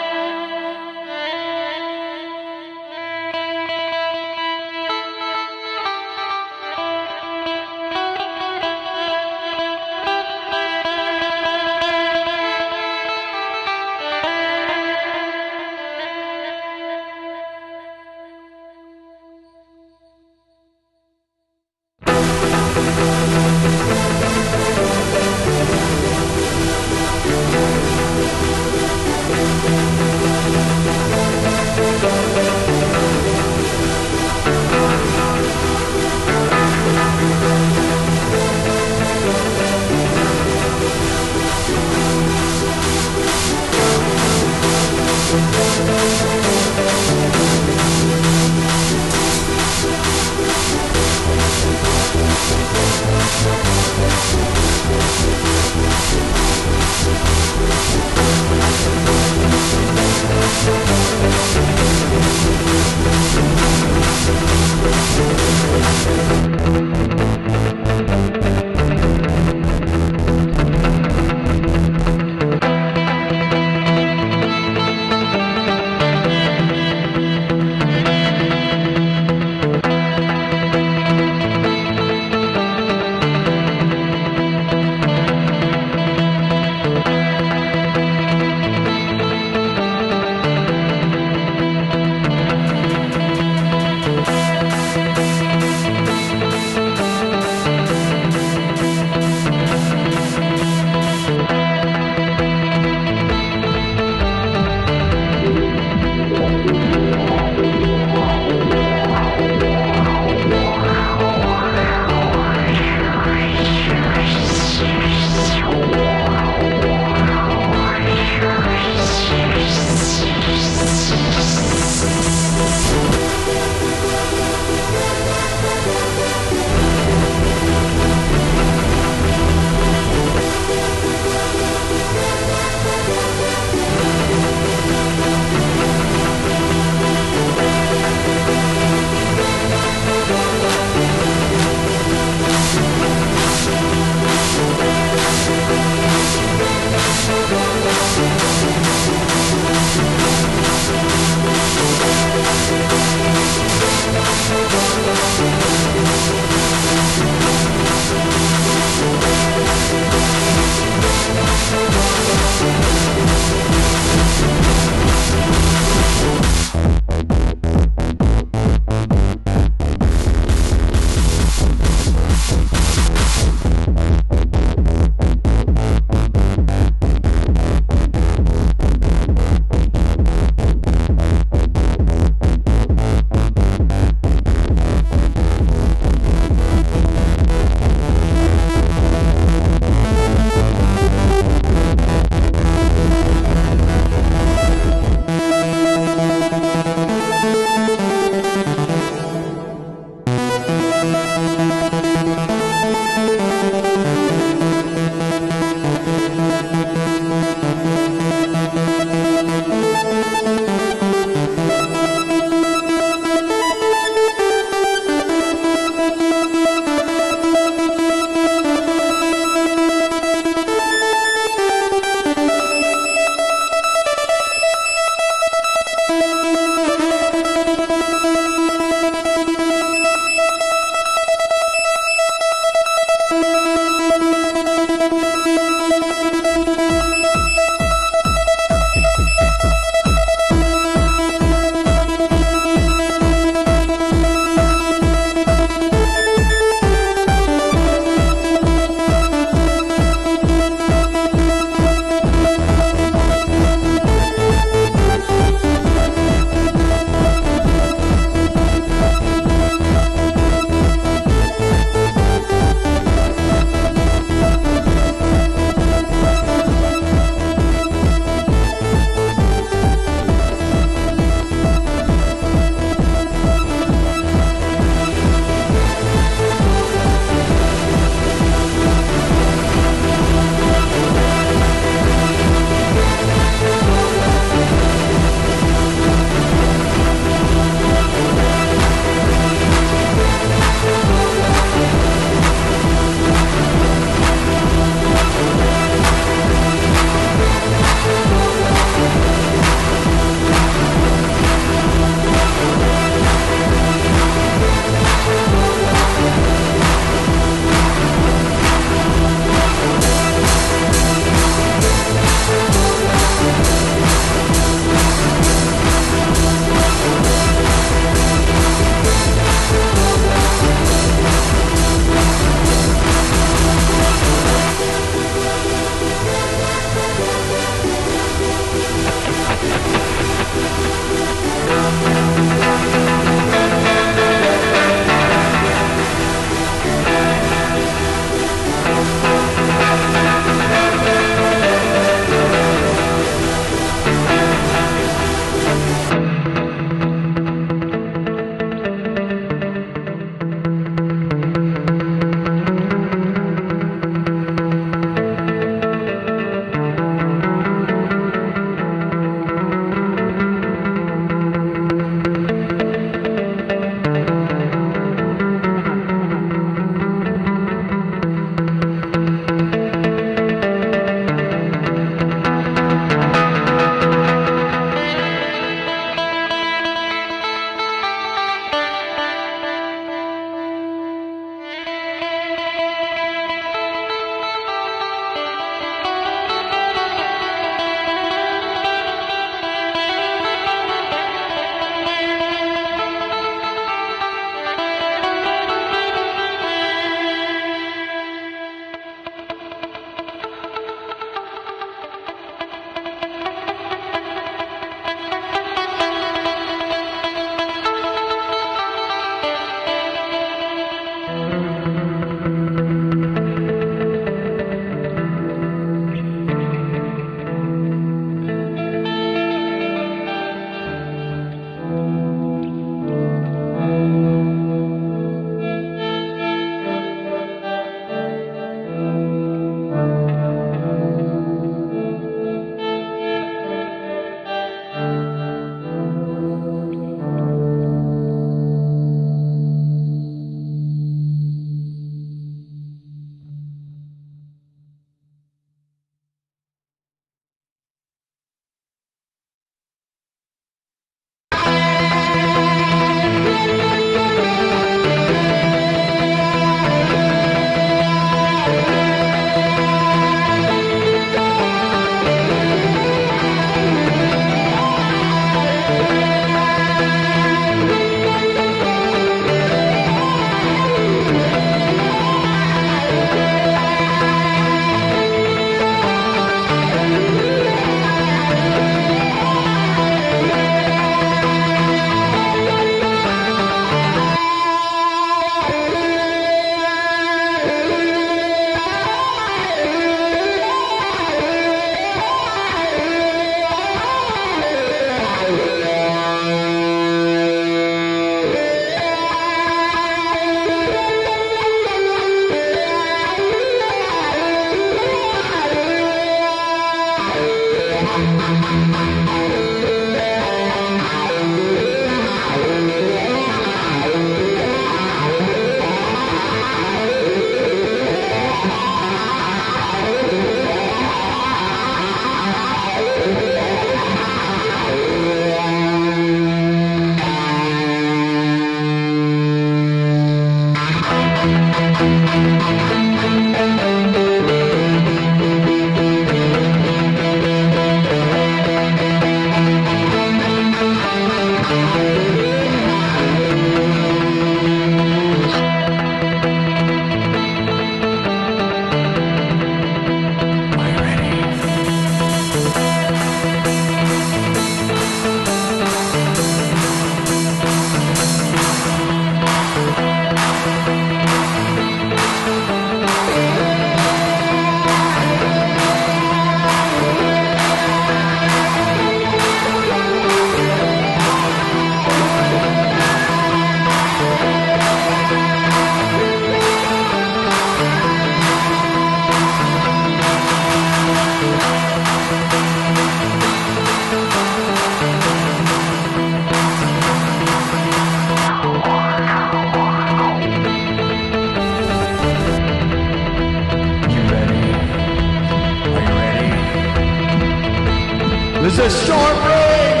A: There's a storm brewing!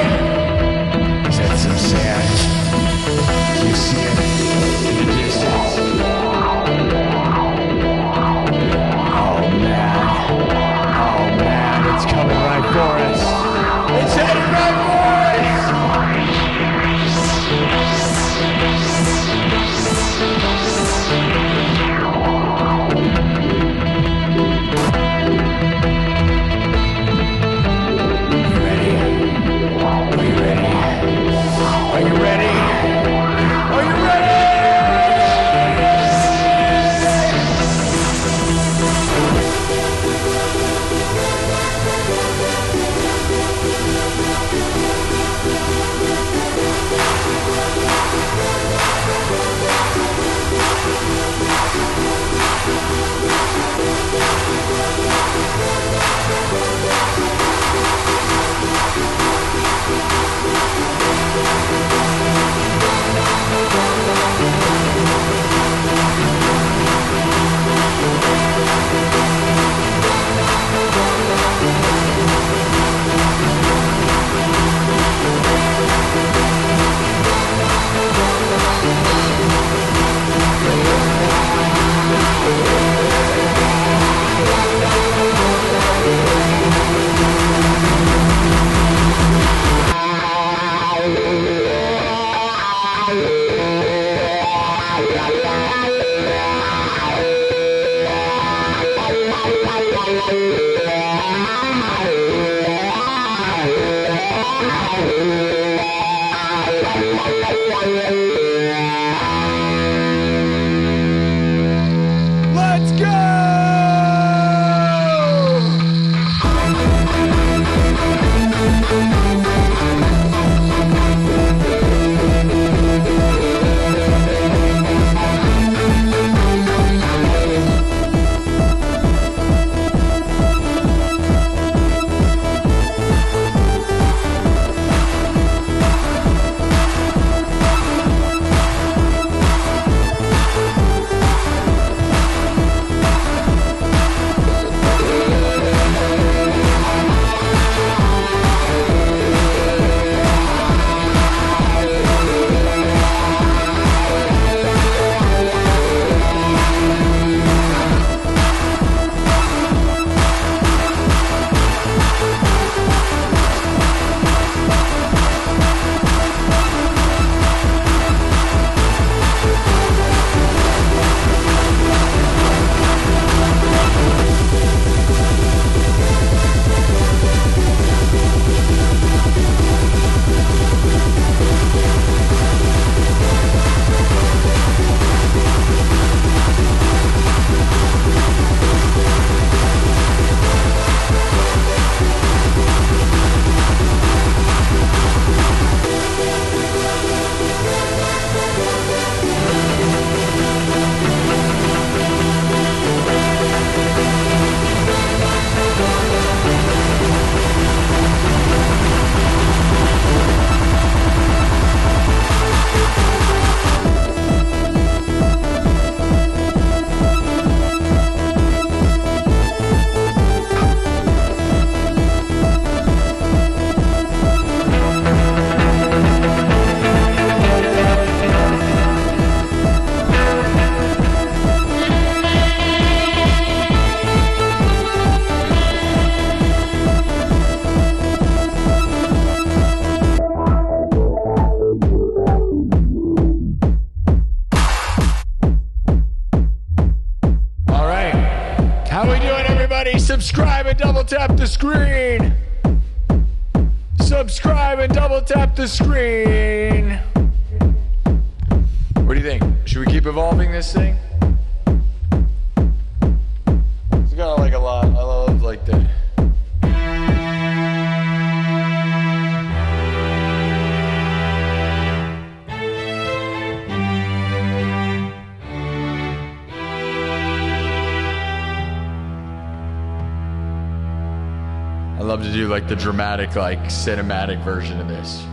A: Is that some sand? Do you see it in the distance? Oh man, it's coming right for us. It's headed right for Are you ready? Are you ready? Let's go! subscribe and double tap the screen. What do you think? Should we keep evolving this thing? It's got like a lot. I love like the. I love to do like the dramatic, like cinematic version of this.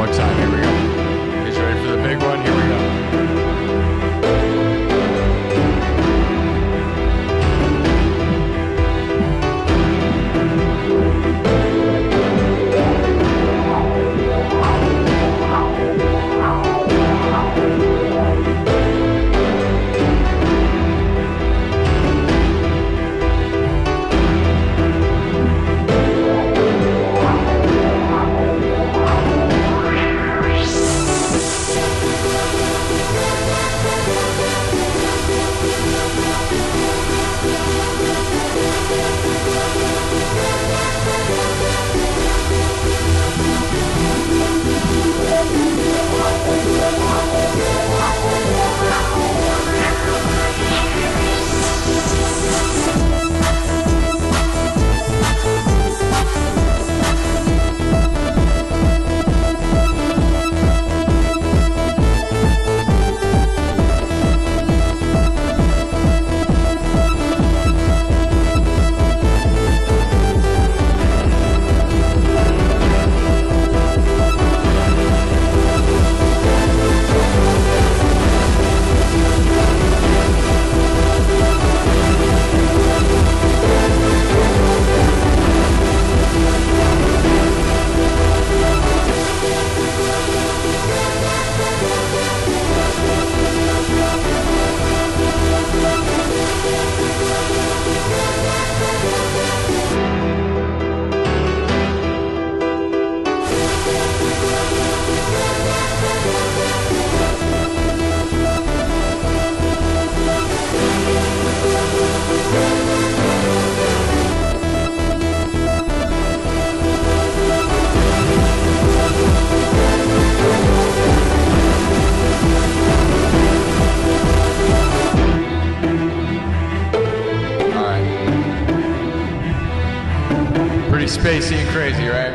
A: more time. Here we go. He's ready for the big one. Here we go. Spacey and crazy, right?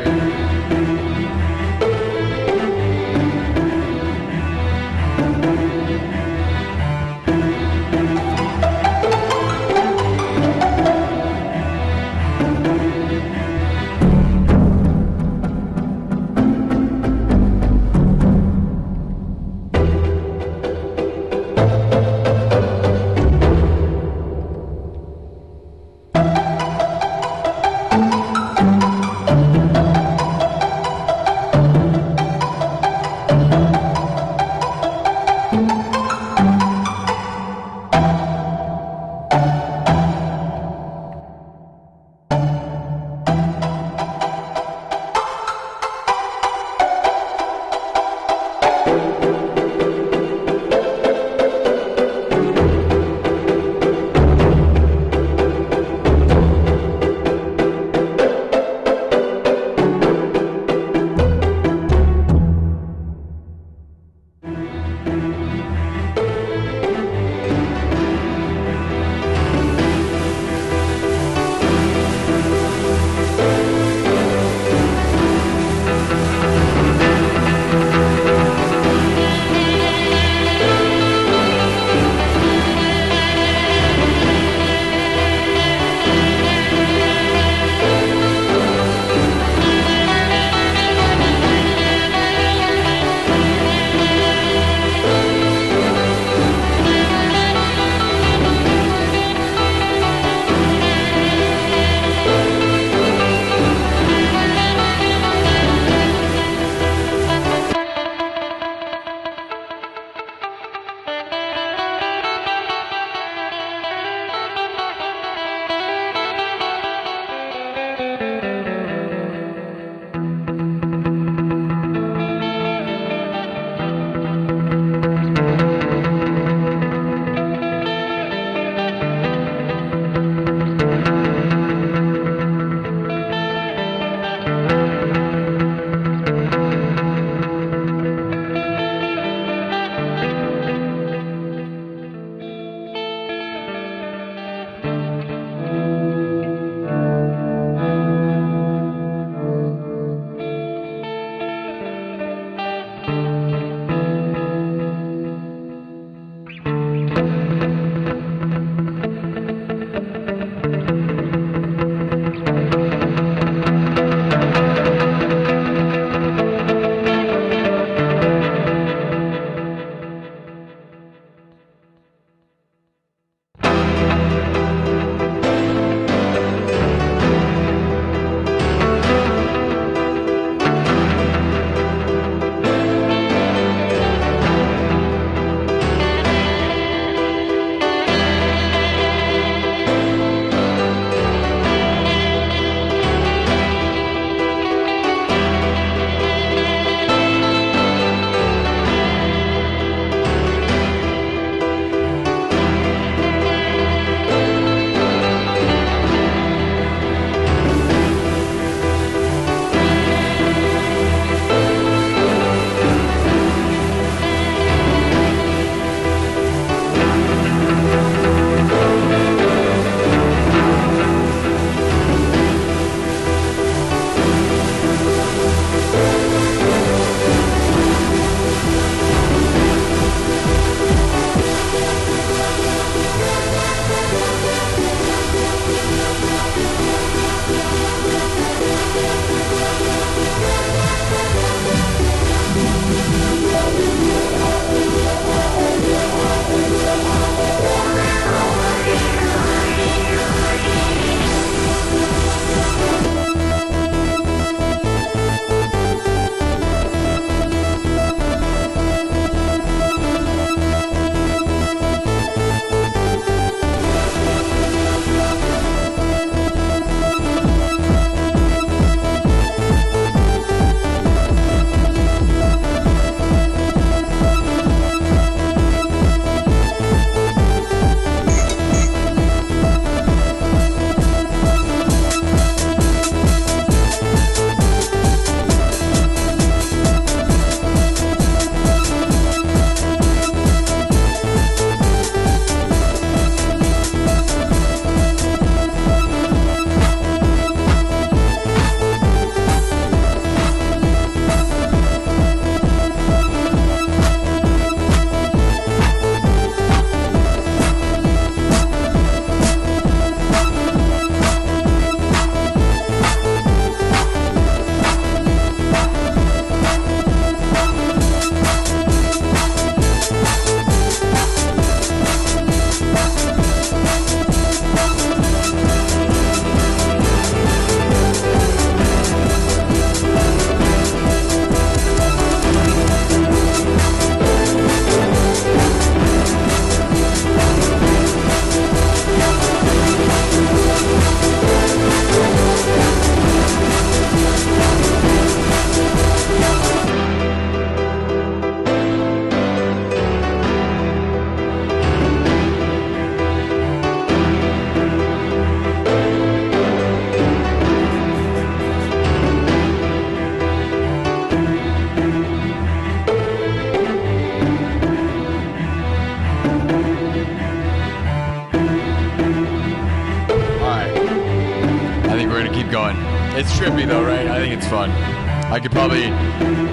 A: it's trippy though, right? I think it's fun. I could probably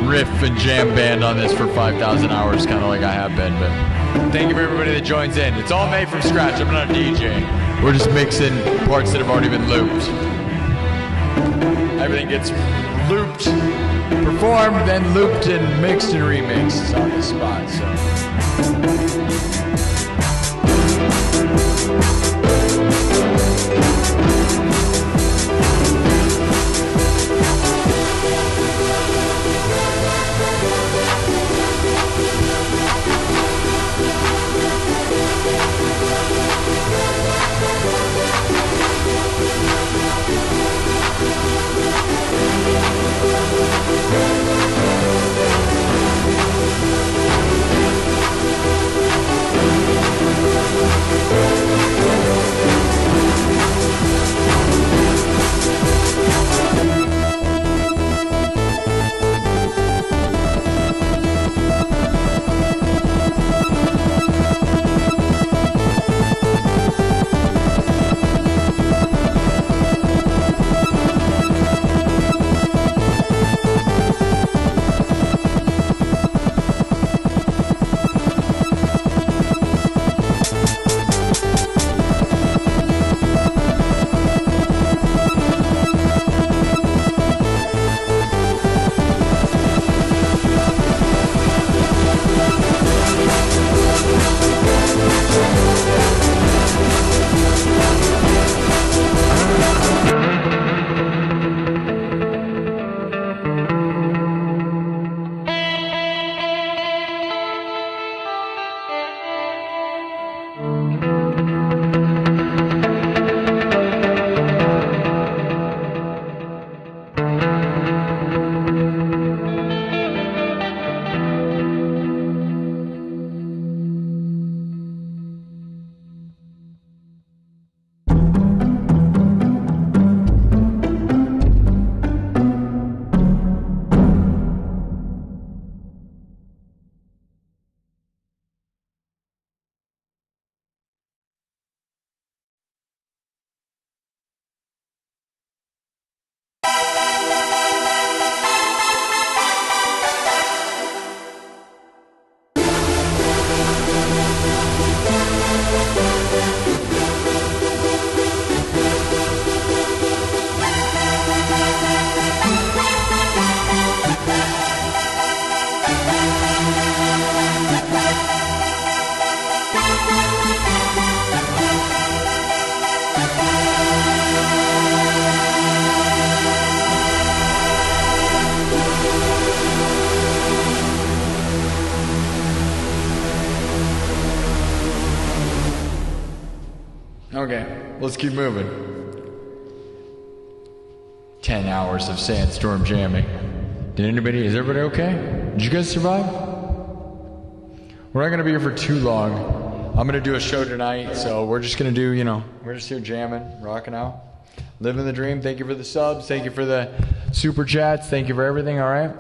A: riff and jam band on this for 5,000 hours, kind of like I have been, but thank you for everybody that joins in. It's all made from scratch. I'm not a DJ. We're just mixing parts that have already been looped. Everything gets looped, performed, then looped and mixed and remixed on the spot, so. Okay, let's keep moving. 10 hours of sandstorm jamming. Is everybody okay? Did you guys survive? We're not gonna be here for too long. I'm gonna do a show tonight, so we're just gonna do, we're just here jamming, rocking out, living the dream. Thank you for the subs, thank you for the super chats, thank you for everything, all right?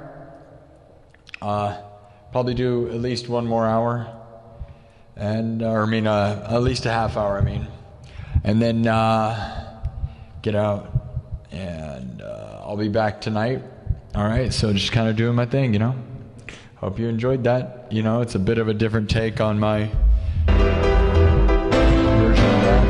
A: Probably do at least one more hour, and, at least a half hour, and then get out, and I'll be back tonight. All right, so just kind of doing my thing, Hope you enjoyed that. It's a bit of a different take on my version of that.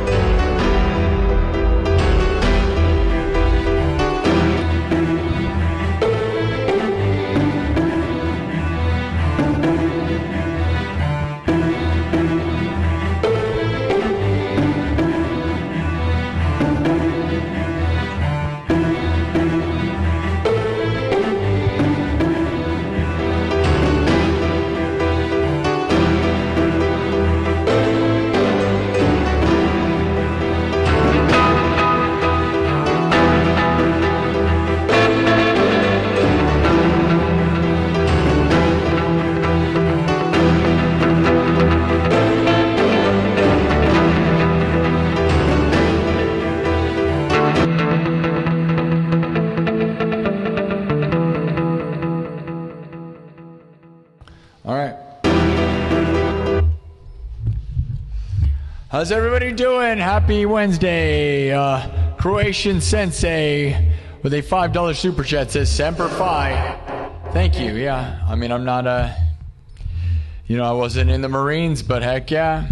A: How's everybody doing? Happy Wednesday. Croatian Sensei with a $5 super chat says Semper Fi. Thank you. Yeah, I mean, I'm not I wasn't in the Marines, but heck yeah.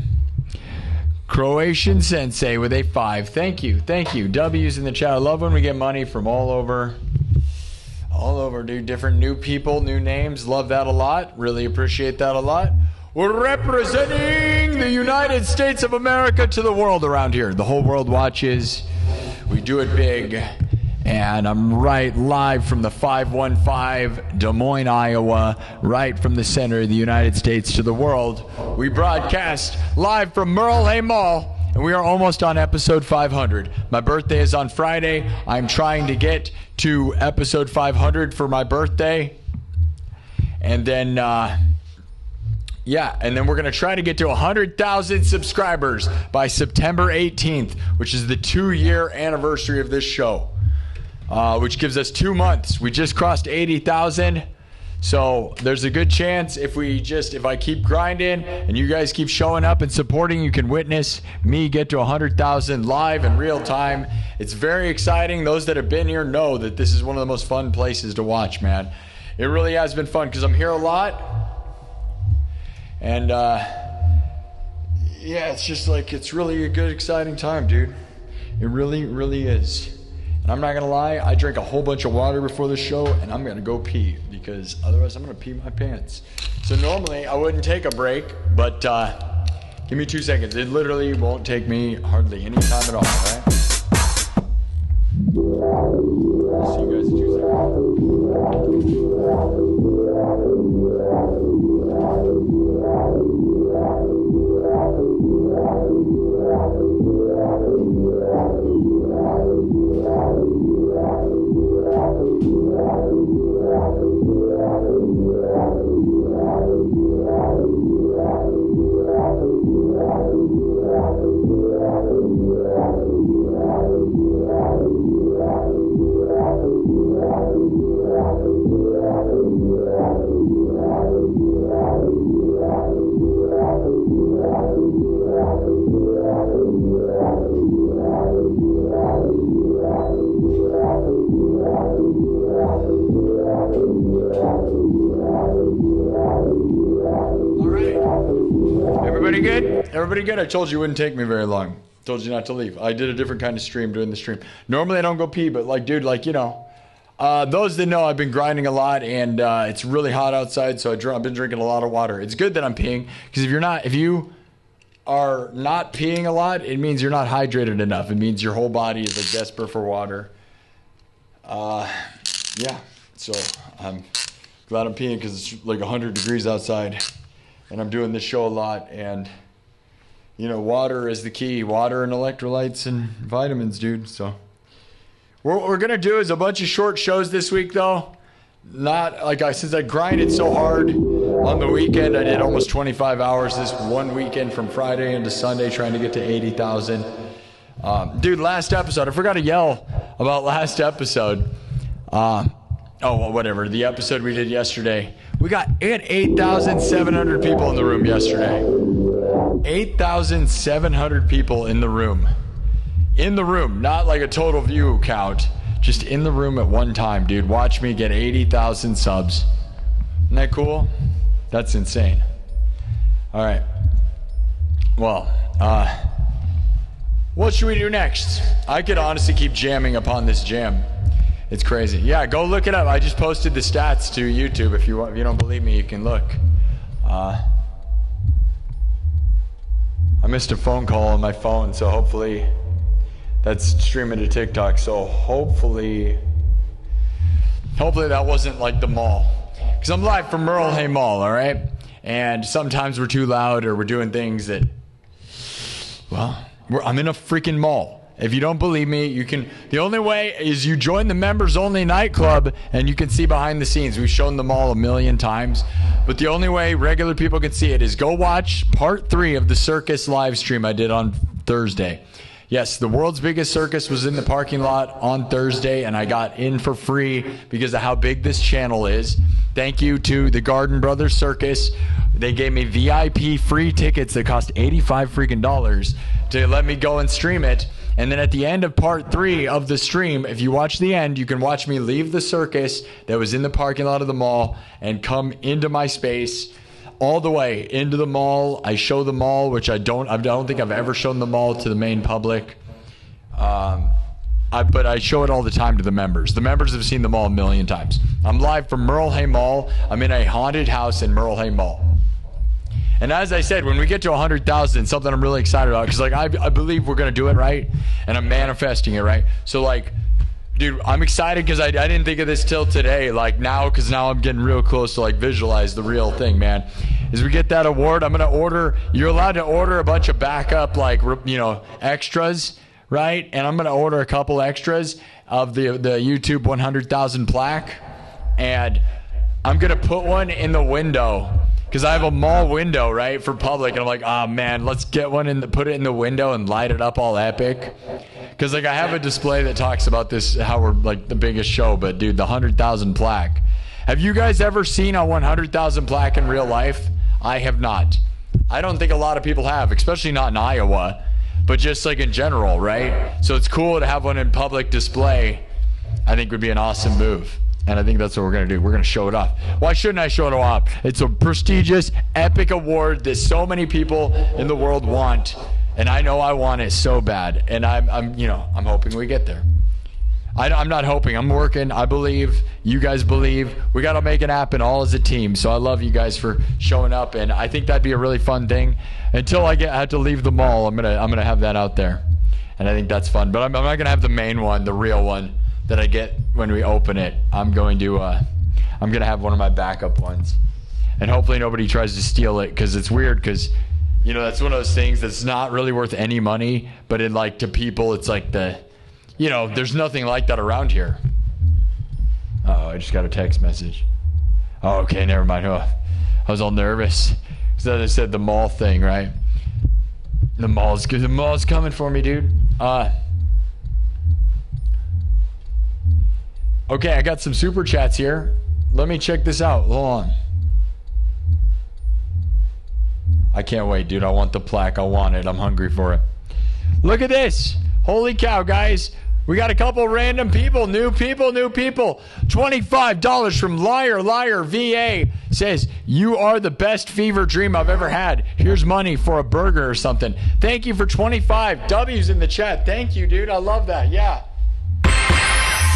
A: Croatian Sensei with a 5. Thank you. W's in the chat. I love when we get money from all over, dude. Different new people, new names. Love that a lot. Really appreciate that a lot. We're representing the United States of America to the world around here. The whole world watches. We do it big. And I'm right live from the 515 Des Moines, Iowa, right from the center of the United States to the world. We broadcast live from Merle Hay Mall, and we are almost on episode 500. My birthday is on Friday. I'm trying to get to episode 500 for my birthday. And then, and then we're going to try to get to 100,000 subscribers by September 18th, which is the 2-year anniversary of this show. Which gives us 2 months. We just crossed 80,000. So there's a good chance if I keep grinding and you guys keep showing up and supporting, you can witness me get to 100,000 live in real time. It's very exciting. Those that have been here know that this is one of the most fun places to watch, man. It really has been fun because I'm here a lot. And it's just like, it's really a good, exciting time, dude. It really, really is. And I'm not going to lie, I drank a whole bunch of water before the show, and I'm going to go pee, because otherwise I'm going to pee my pants. So normally I wouldn't take a break, but give me 2 seconds. It literally won't take me hardly any time at all, right? I'll see you guys in 2 Everybody good? I told you it wouldn't take me very long. Told you not to leave. I did a different kind of stream doing the stream. Normally I don't go pee, but those that know, I've been grinding a lot, and it's really hot outside, so I've been drinking a lot of water. It's good that I'm peeing, because if you are not peeing a lot, it means you're not hydrated enough. It means your whole body is like desperate for water. So I'm glad I'm peeing, because it's like 100 degrees outside, and I'm doing this show a lot, and water is the key. Water and electrolytes and vitamins, dude. So what we're going to do is a bunch of short shows this week, though. Not like since I grinded so hard on the weekend, I did almost 25 hours this one weekend from Friday into Sunday trying to get to 80,000. Dude, last episode, I forgot to yell about last episode. Whatever. The episode we did yesterday. We had 8,700 people in the room yesterday. 8,700 people in the room. In the room, not like a total view count. Just in the room at one time, dude. Watch me get 80,000 subs. Isn't that cool? That's insane. All right. Well, what should we do next? I could honestly keep jamming upon this jam. It's crazy. Yeah, go look it up. I just posted the stats to YouTube. If you don't believe me, you can look. I missed a phone call on my phone, so hopefully that's streaming to TikTok. So hopefully that wasn't like the mall, because I'm live from Merle Hay Mall, all right? And sometimes we're too loud, or we're doing things that, I'm in a freaking mall. If you don't believe me, you can. The only way is you join the members only nightclub, and you can see behind the scenes. We've shown them all a million times, but the only way regular people can see it is go watch part 3 of the circus live stream I did on Thursday. Yes, the world's biggest circus was in the parking lot on Thursday, and I got in for free because of how big this channel is. Thank you to the Garden Brothers Circus. They gave me VIP free tickets that cost $85 freaking to let me go and stream it. And then at the end of part 3 of the stream, if you watch the end, you can watch me leave the circus that was in the parking lot of the mall and come into my space all the way into the mall. I show the mall, which I don't think I've ever shown the mall to the main public. But I show it all the time to the members. The members have seen the mall a million times. I'm live from Merle Hay Mall. I'm in a haunted house in Merle Hay Mall. And as I said, when we get to 100,000, something I'm really excited about, because like I believe we're gonna do it right, and I'm manifesting it right. So like, dude, I'm excited because I didn't think of this till today. Like now, because now I'm getting real close to like visualize the real thing, man. As we get that award, I'm gonna order. You're allowed to order a bunch of backup, like extras, right? And I'm gonna order a couple extras of the YouTube 100,000 plaque, and I'm gonna put one in the window. Because I have a mall window, right, for public. And I'm like, oh, man, let's get one put it in the window and light it up all epic. Because, like, I have a display that talks about this, how we're, like, the biggest show. But, dude, the 100,000 plaque. Have you guys ever seen a 100,000 plaque in real life? I have not. I don't think a lot of people have, especially not in Iowa. But just, like, in general, right? So it's cool to have one in public display. I think would be an awesome move. And I think that's what we're going to do. We're going to show it off. Why shouldn't I show it off? It's a prestigious, epic award that so many people in the world want. And I know I want it so bad. And I'm hoping we get there. I'm not hoping. I'm working. I believe. You guys believe. We got to make it happen all as a team. So I love you guys for showing up. And I think that'd be a really fun thing. Until I have to leave the mall, I'm gonna have that out there. And I think that's fun. But I'm not going to have the main one, the real one that I get when we open it. I'm gonna have one of my backup ones, and hopefully nobody tries to steal it, because it's weird, because that's one of those things that's not really worth any money, but to people it's like there's nothing like that around here. I just got a text message. Oh, okay, never mind. I was all nervous because as I said, the mall thing, right? The mall's coming for me, dude. Okay, I got some super chats here. Let me check this out. Hold on. I can't wait, dude. I want the plaque. I want it. I'm hungry for it. Look at this. Holy cow, guys. We got a couple random people. New people. $25 from Liar VA. Says, you are the best fever dream I've ever had. Here's money for a burger or something. Thank you for 25. W's in the chat. Thank you, dude. I love that. Yeah.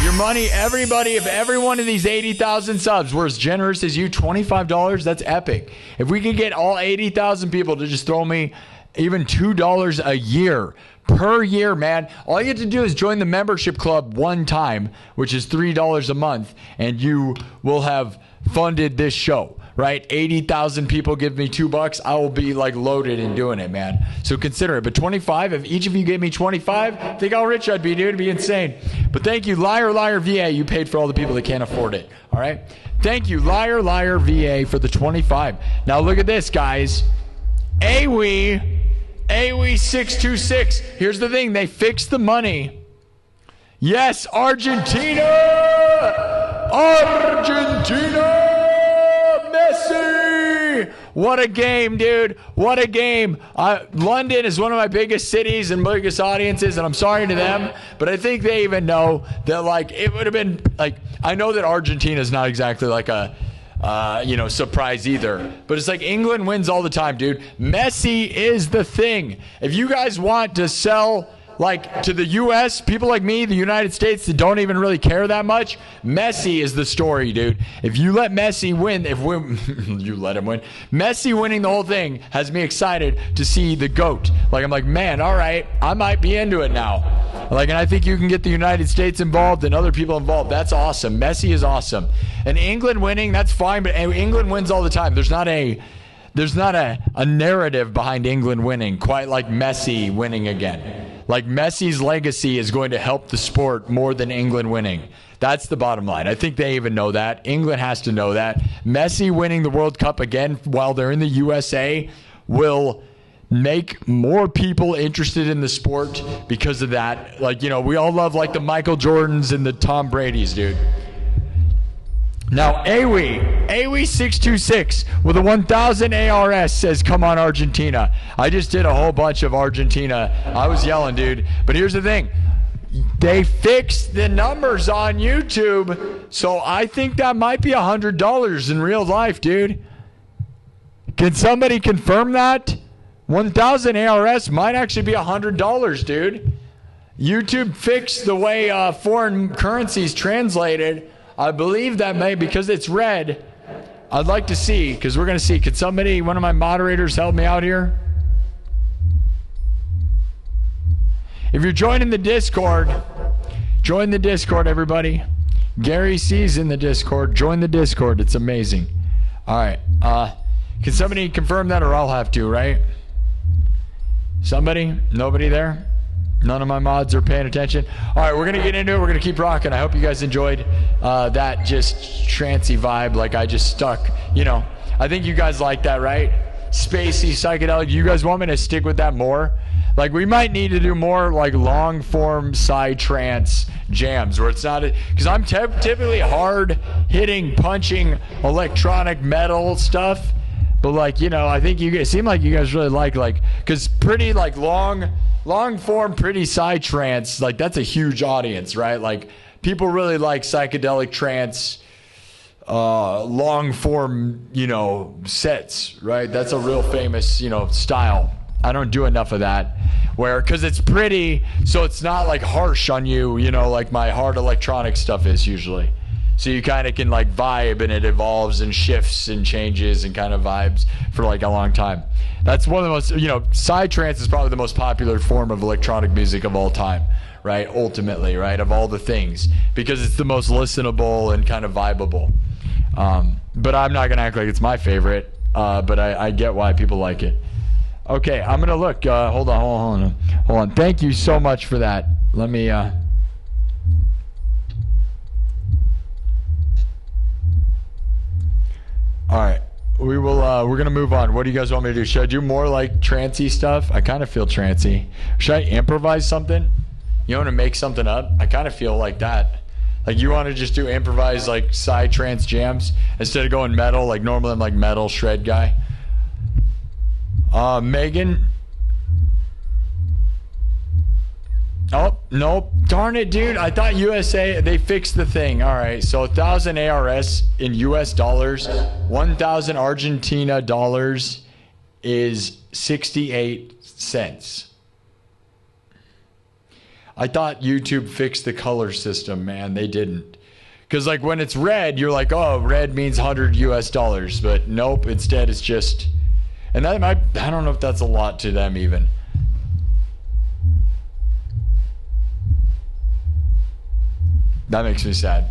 A: Your money, everybody, if every one of these 80,000 subs were as generous as you, $25, that's epic. If we could get all 80,000 people to just throw me even $2 a year, per year, man. All you have to do is join the membership club one time, which is $3 a month, and you will have funded this show, right? 80,000 people give me $2. I will be like loaded in doing it, man. So consider it. But 25, if each of you gave me 25, think how rich I'd be, dude. It'd be insane. But thank you, Liar VA. You paid for all the people that can't afford it. All right. Thank you, Liar VA, for the 25. Now look at this, guys. AWE 626. Here's the thing. They fixed the money. Yes, Argentina! Messi! What a game, dude. What a game. London is one of my biggest cities and biggest audiences, and I'm sorry to them, but I think they even know that, like, it would have been, like, I know that Argentina is not exactly like a, surprise either. But it's like England wins all the time, dude. Messi is the thing. If you guys want to sell, like, to the U.S., people like me, the United States, that don't even really care that much, Messi is the story, dude. If you let Messi win, you let him win. Messi winning the whole thing has me excited to see the GOAT. Like, I'm like, man, all right, I might be into it now. Like, and I think you can get the United States involved and other people involved. That's awesome. Messi is awesome. And England winning, that's fine, but England wins all the time. There's not a narrative behind England winning quite like Messi winning again. Like, Messi's legacy is going to help the sport more than England winning. That's the bottom line. I think they even know that. England has to know that. Messi winning the World Cup again while they're in the USA will make more people interested in the sport because of that. Like, we all love, like, the Michael Jordans and the Tom Brady's, dude. Now, AWE. AWE626 with a 1000 ARS says, come on, Argentina. I just did a whole bunch of Argentina. I was yelling, dude. But here's the thing. They fixed the numbers on YouTube, so I think that might be $100 in real life, dude. Can somebody confirm that? 1000 ARS might actually be $100, dude. YouTube fixed the way foreign currencies translated. I believe that may, because it's red. I'd like to see, because we're going to see. Could somebody, one of my moderators, help me out here? If you're joining the Discord, join the Discord, everybody. Gary C's in the Discord. Join the Discord. It's amazing. All right. Can somebody confirm that, or I'll have to, right? Somebody? Nobody there? None of my mods are paying attention. All right, we're going to get into it. We're going to keep rocking. I hope you guys enjoyed that just trancey vibe. Like I just stuck, you know. I think you guys like that, right? Spacey, psychedelic. You guys want me to stick with that more? Like we might need to do more like long form side trance jams where it's not, because I'm typically hard hitting, punching electronic metal stuff. But like, you know, I think you guys seem like you guys really like, because pretty like long form, pretty side trance, like that's a huge audience, right? Like people really like psychedelic trance, long form, you know, sets, right? That's a real famous, you know, style. I don't do enough of that, because it's pretty, so it's not like harsh on you, you know, like my hard electronic stuff is usually. So you kind of can like vibe, and it evolves and shifts and changes and kind of vibes for like a long time. That's one of the most, you know, psytrance is probably the most popular form of electronic music of all time, right? Ultimately, right? Of all the things, because it's the most listenable and kind of vibeable. But I'm not going to act like it's my favorite, but I get why people like it. Okay, I'm going to look. Hold on. Thank you so much for that. Let me... All right, we're gonna move on. What do you guys want me to do? Should I do more like trancey stuff? I kind of feel trancey. Should I improvise something? You want to make something up? I kind of feel like that. Like you want to just do improvise like side trance jams instead of going metal. Like normally I'm like metal shred guy. Megan. Oh, nope. Darn it, dude. I thought USA, they fixed the thing. All right, so 1,000 ARS in US dollars, 1,000 Argentina dollars is 68 cents. I thought YouTube fixed the color system, man. They didn't. Because like when it's red, you're like, oh, red means 100 US dollars. But nope, instead it's just, and that might, I don't know if that's a lot to them even. That makes me sad.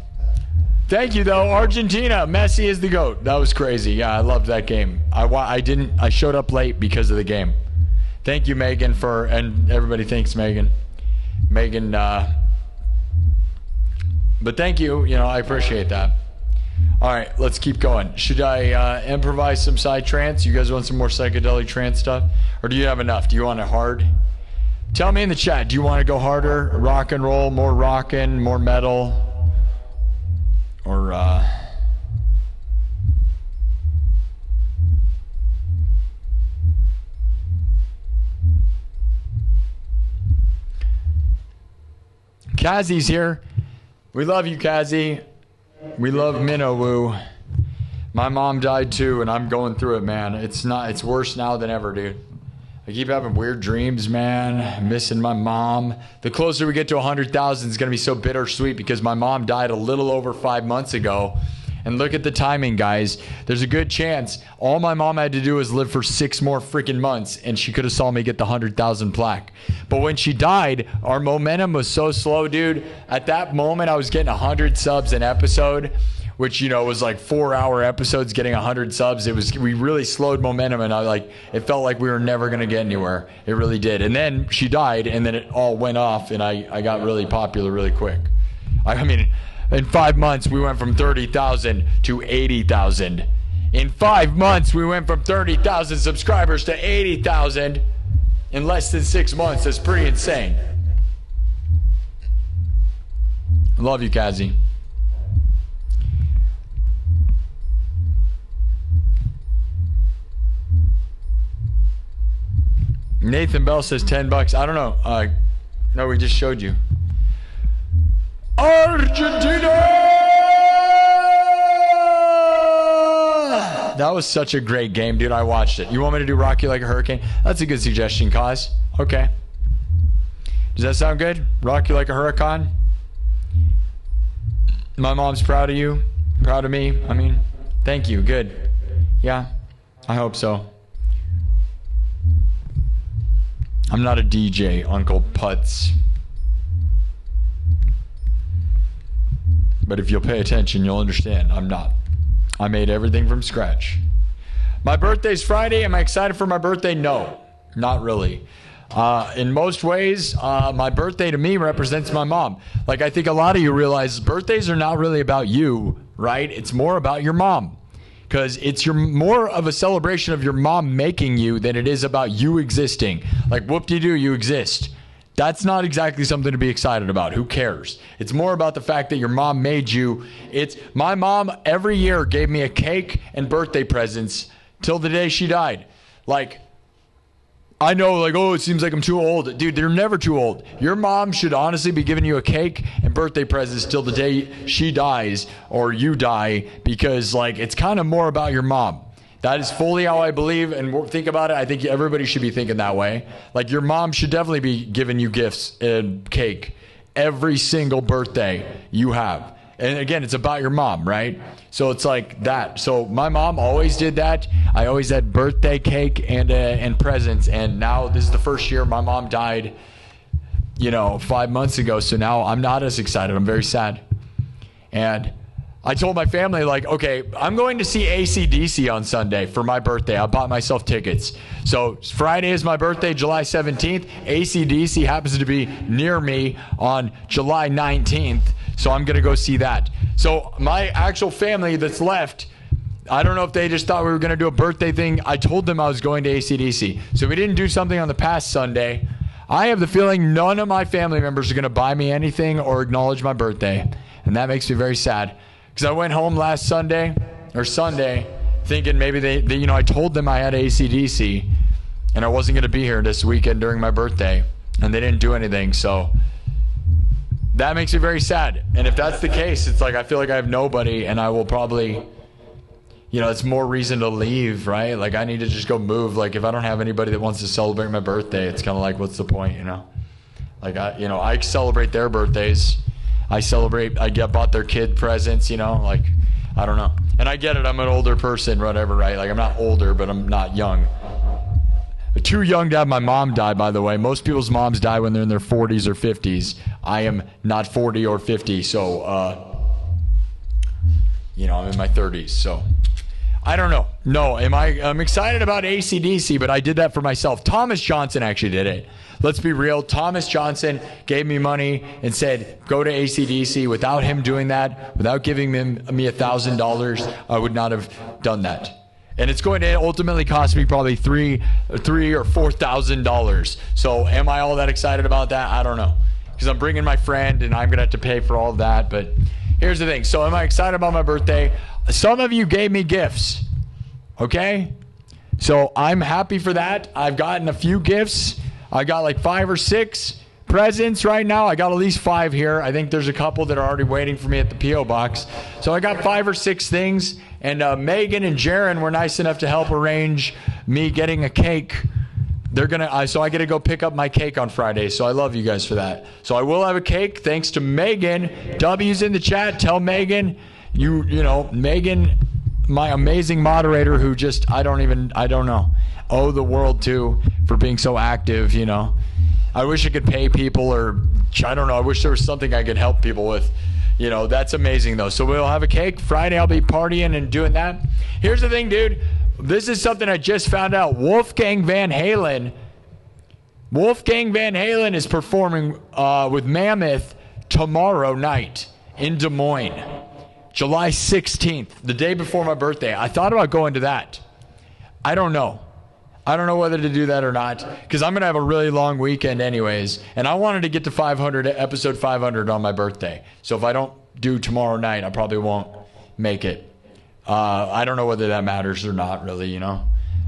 A: Thank you though, Argentina. Messi is the GOAT. That was crazy. Yeah, I loved that game. I showed up late because of the game. Thank you, Megan, and everybody thanks Megan. But thank you. You know, I appreciate that. All right, let's keep going. Should I improvise some side trance? You guys want some more psychedelic trance stuff, or do you have enough? Do you want it hard? Tell me in the chat, do you want to go harder, rock and roll, more rockin', more metal, or Kazi's here. We love you, Kazi. We love Minnowu. My mom died too, and I'm going through it, man. It's worse now than ever, dude. I keep having weird dreams, man. Missing my mom. The closer we get to 100,000, it's going to be so bittersweet because my mom died a little over 5 months ago. And look at the timing, guys. There's a good chance all my mom had to do was live for 6 more freaking months, and she could have saw me get the 100,000 plaque. But when she died, our momentum was so slow, dude. At that moment, I was getting 100 subs an episode, which, you know, was like 4-hour episodes getting 100 subs. We really slowed momentum, and it felt like we were never going to get anywhere. It really did. And then she died, and then it all went off, and I got really popular really quick. I mean, in 5 months, we went from 30,000 to 80,000. In 5 months, we went from 30,000 subscribers to 80,000 in less than 6 months. That's pretty insane. I love you, Kazi. Nathan Bell says $10. I don't know. No, we just showed you. Argentina! That was such a great game, dude. I watched it. You want me to do Rock You Like a Hurricane? That's a good suggestion, Cause. Okay. Does that sound good? Rock You Like a Hurricane? My mom's proud of you. Proud of me. I mean, thank you. Good. Yeah, I hope so. I'm not a DJ, Uncle Putz. But if you'll pay attention, you'll understand. I'm not. I made everything from scratch. My birthday's Friday. Am I excited for my birthday? No, not really. In most ways, my birthday to me represents my mom. Like, I think a lot of you realize birthdays are not really about you, right? It's more about your mom. Because it's more of a celebration of your mom making you than it is about you existing. Like, whoop-de-doo, you exist. That's not exactly something to be excited about. Who cares? It's more about the fact that your mom made you. My mom every year gave me a cake and birthday presents till the day she died. Like, I know, like, oh, it seems like I'm too old. Dude, they're never too old. Your mom should honestly be giving you a cake and birthday presents till the day she dies or you die, because, like, it's kind of more about your mom. That is fully how I believe and think about it. I think everybody should be thinking that way. Like, your mom should definitely be giving you gifts and cake every single birthday you have. And again, it's about your mom, right? So it's like that. So my mom always did that. I always had birthday cake and presents. And now this is the first year my mom died, 5 months ago. So now I'm not as excited. I'm very sad. And I told my family, like, okay, I'm going to see AC/DC on Sunday for my birthday. I bought myself tickets. So Friday is my birthday, July 17th. AC/DC happens to be near me on July 19th. So I'm going to go see that. So my actual family that's left, I don't know if they just thought we were going to do a birthday thing. I told them I was going to AC/DC. So we didn't do something on the past Sunday. I have the feeling none of my family members are going to buy me anything or acknowledge my birthday. And that makes me very sad. Because I went home last Sunday, thinking maybe they I told them I had AC/DC and I wasn't going to be here this weekend during my birthday. And they didn't do anything. So that makes me very sad. And if that's the case, it's like I feel like I have nobody, and I will probably, it's more reason to leave, right? Like, I need to just go move. Like, if I don't have anybody that wants to celebrate my birthday, it's kind of like, what's the point, Like, I celebrate their birthdays. I bought their kid presents, like, I don't know. And I get it, I'm an older person, whatever, right? Like, I'm not older, but I'm not young. Too young to have my mom die, by the way. Most people's moms die when they're in their 40s or 50s. I am not 40 or 50, so, I'm in my 30s, so. I don't know. No, I'm excited about AC/DC, but I did that for myself. Thomas Johnston actually did it. Let's be real. Thomas Johnston gave me money and said, go to AC/DC. Without him doing that, without giving me $1,000, I would not have done that. And it's going to ultimately cost me probably $3,000 or $4,000. So am I all that excited about that? I don't know. Because I'm bringing my friend and I'm going to have to pay for all of that. But here's the thing. So am I excited about my birthday? Some of you gave me gifts. Okay? So I'm happy for that. I've gotten a few gifts. I got like 5 or 6 presents right now. I got at least 5 here. I think there's a couple that are already waiting for me at the P.O. box. So I got 5 or 6 things. And Megan and Jaron were nice enough to help arrange me getting a cake. So I get to go pick up my cake on Friday. So I love you guys for that. So I will have a cake thanks to Megan. W's in the chat. Tell Megan, Megan, my amazing moderator who just, I don't know, owe the world to for being so active, I wish I could pay people, or I don't know. I wish there was something I could help people with. That's amazing though. So we'll have a cake. Friday I'll be partying and doing that. Here's the thing, dude. This is something I just found out. Wolfgang Van Halen is performing with Mammoth tomorrow night in Des Moines, July 16th, the day before my birthday. I thought about going to that. I don't know whether to do that or not, because I'm going to have a really long weekend anyways, and I wanted to get to episode 500 on my birthday. So if I don't do tomorrow night, I probably won't make it. I don't know whether that matters or not, really,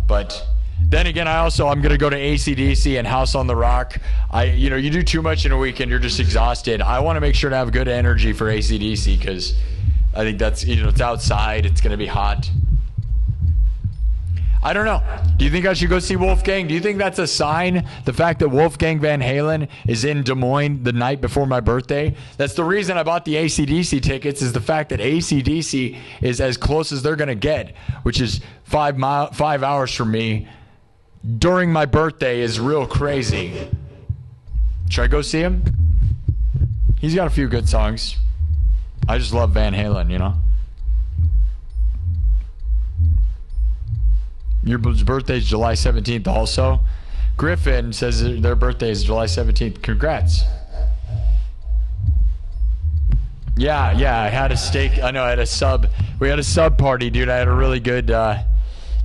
A: But Then again, I'm gonna go to AC/DC and House on the Rock. You do too much in a weekend, you're just exhausted. I want to make sure to have good energy for AC/DC because I think that's, it's outside, it's gonna be hot. I don't know. Do you think I should go see Wolfgang? Do you think that's a sign? The fact that Wolfgang Van Halen is in Des Moines the night before my birthday? That's the reason I bought the AC/DC tickets, is the fact that AC/DC is as close as they're going to get, which is 5 hours from me during my birthday is real crazy. Should I go see him? He's got a few good songs. I just love Van Halen, Your birthday is July 17th also. Griffin says their birthday is July 17th. Congrats. Yeah, I had a steak. I know, I had a sub. We had a sub party, dude. I had a really good, that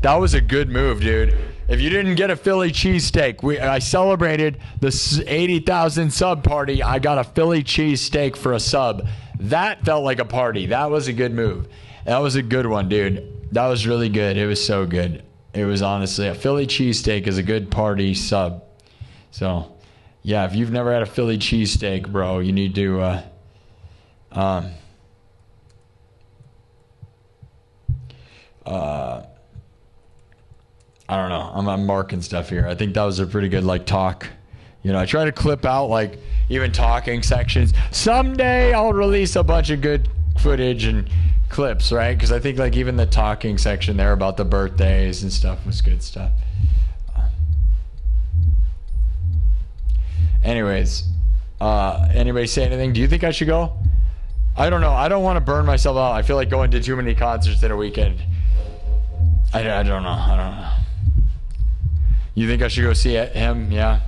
A: was a good move, dude. If you didn't get a Philly cheesesteak, I celebrated the 80,000 sub party. I got a Philly cheesesteak for a sub. That felt like a party. That was a good move. That was a good one, dude. That was really good. It was so good. It was honestly, a Philly cheesesteak is a good party sub. So, yeah, if you've never had a Philly cheesesteak, bro, you need to, I don't know. I'm marking stuff here. I think that was a pretty good, talk. I try to clip out, even talking sections. Someday I'll release a bunch of good footage and clips, right? Because I think even the talking section there about the birthdays and stuff was good stuff. Anyways, anybody say anything? Do you think I should go? I don't know. I don't want to burn myself out. I feel like going to too many concerts in a weekend. I don't know. You think I should go see him? Yeah.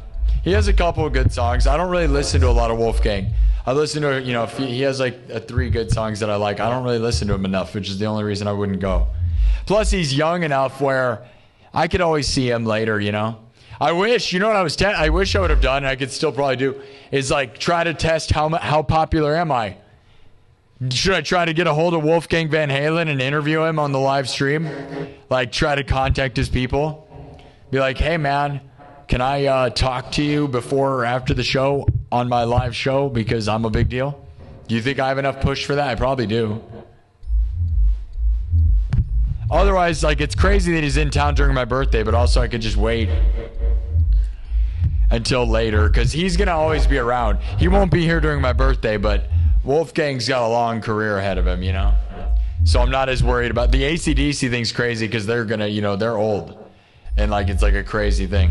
A: He has a couple of good songs. I don't really listen to a lot of Wolfgang. I listen to, if he has 3 good songs that I like. I don't really listen to him enough, which is the only reason I wouldn't go. Plus, he's young enough where I could always see him later, I wish, I wish I would have done, and I could still probably do, is try to test how popular am I? Should I try to get a hold of Wolfgang Van Halen and interview him on the live stream? Try to contact his people? Be like, hey, man, can I talk to you before or after the show on my live show because I'm a big deal? Do you think I have enough push for that? I probably do. Otherwise, it's crazy that he's in town during my birthday, but also I could just wait until later because he's going to always be around. He won't be here during my birthday, but Wolfgang's got a long career ahead of him, So I'm not as worried about the AC/DC thing's crazy because they're going to, they're old. And it's a crazy thing.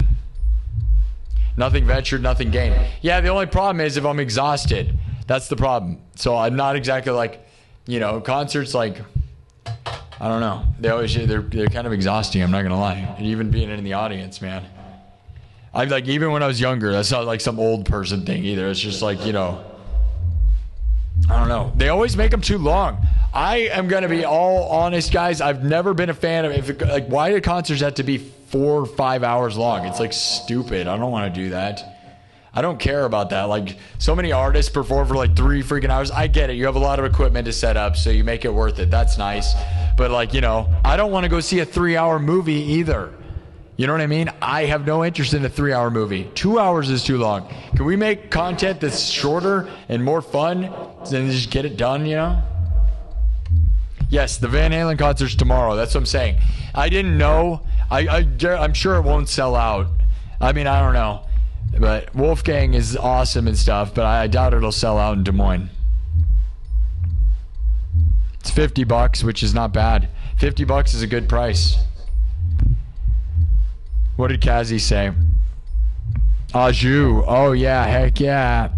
A: Nothing ventured, nothing gained. Yeah, the only problem is if I'm exhausted. That's the problem. So I'm not exactly concerts I don't know. They're kind of exhausting, I'm not going to lie. Even being in the audience, man. Even when I was younger, that's not some old person thing either. It's just I don't know. They always make them too long. I am going to be all honest, guys. I've never been a fan of why do concerts have to be 4 or 5 hours long? It's stupid. I don't want to do that. I don't care about that. So many artists perform for 3 freaking hours. I get it. You have a lot of equipment to set up, so you make it worth it. That's nice. But I don't want to go see a 3-hour movie either. You know what I mean? I have no interest in a 3-hour movie. 2 hours is too long. Can we make content that's shorter and more fun and just get it done, Yes, the Van Halen concert's tomorrow. That's what I'm saying. I didn't know. I'm sure it won't sell out. I don't know. But Wolfgang is awesome and stuff, but I doubt it'll sell out in Des Moines. It's $50, which is not bad. $50 is a good price. What did Kazi say? Au jus. Oh, yeah. Heck yeah.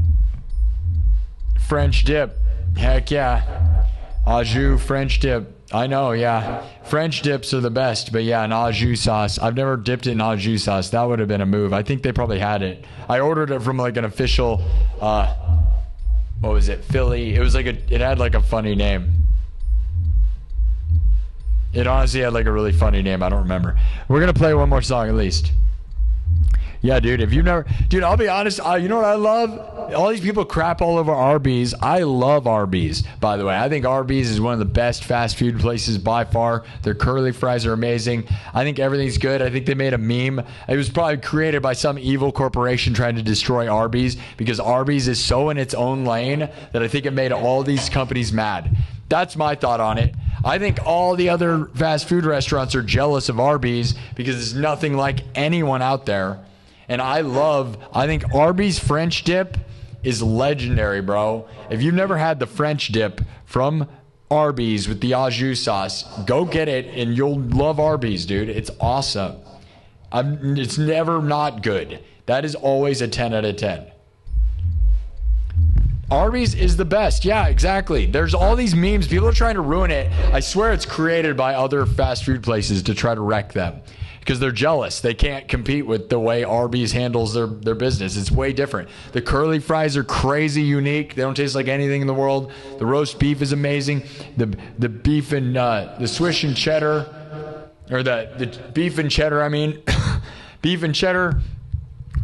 A: French dip. Heck yeah. Au jus, French dip. I know, yeah. French dips are the best, but yeah, an au jus sauce. I've never dipped it in au jus sauce. That would have been a move. I think they probably had it. I ordered it from an official, what was it? Philly. It was it had a funny name. It honestly had a really funny name. I don't remember. We're going to play one more song at least. Yeah, dude, if you've never... Dude, I'll be honest. You know what I love? All these people crap all over Arby's. I love Arby's, by the way. I think Arby's is one of the best fast food places by far. Their curly fries are amazing. I think everything's good. I think they made a meme. It was probably created by some evil corporation trying to destroy Arby's because Arby's is so in its own lane that I think it made all these companies mad. That's my thought on it. I think all the other fast food restaurants are jealous of Arby's because there's nothing like anyone out there. And I think Arby's French dip is legendary, bro. If you've never had the French dip from Arby's with the au jus sauce, go get it and you'll love Arby's, dude. It's awesome. It's never not good. That is always a 10 out of 10. Arby's is the best. Yeah, exactly. There's all these memes. People are trying to ruin it. I swear it's created by other fast food places to try to wreck them. Because they're jealous. They can't compete with the way Arby's handles their business. It's way different. The curly fries are crazy unique. They don't taste like anything in the world. The roast beef is amazing. The beef and the Swiss and cheddar, or the beef and cheddar, I mean. Beef and cheddar,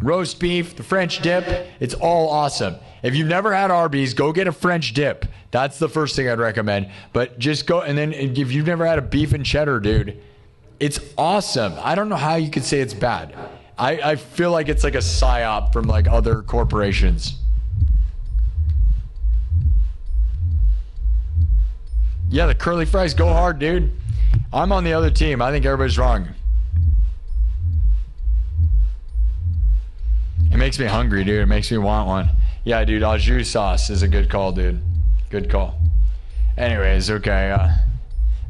A: roast beef, the French dip. It's all awesome. If you've never had Arby's, go get a French dip. That's the first thing I'd recommend. But just go, and then if you've never had a beef and cheddar, dude, it's awesome. I don't know how you could say it's bad. I feel like it's like a psyop from like other corporations. Yeah, the curly fries go hard, dude. I'm on the other team. I think everybody's wrong. It makes me hungry, dude. It makes me want one. Yeah, dude, au jus sauce is a good call, dude. Good call. Anyways, okay.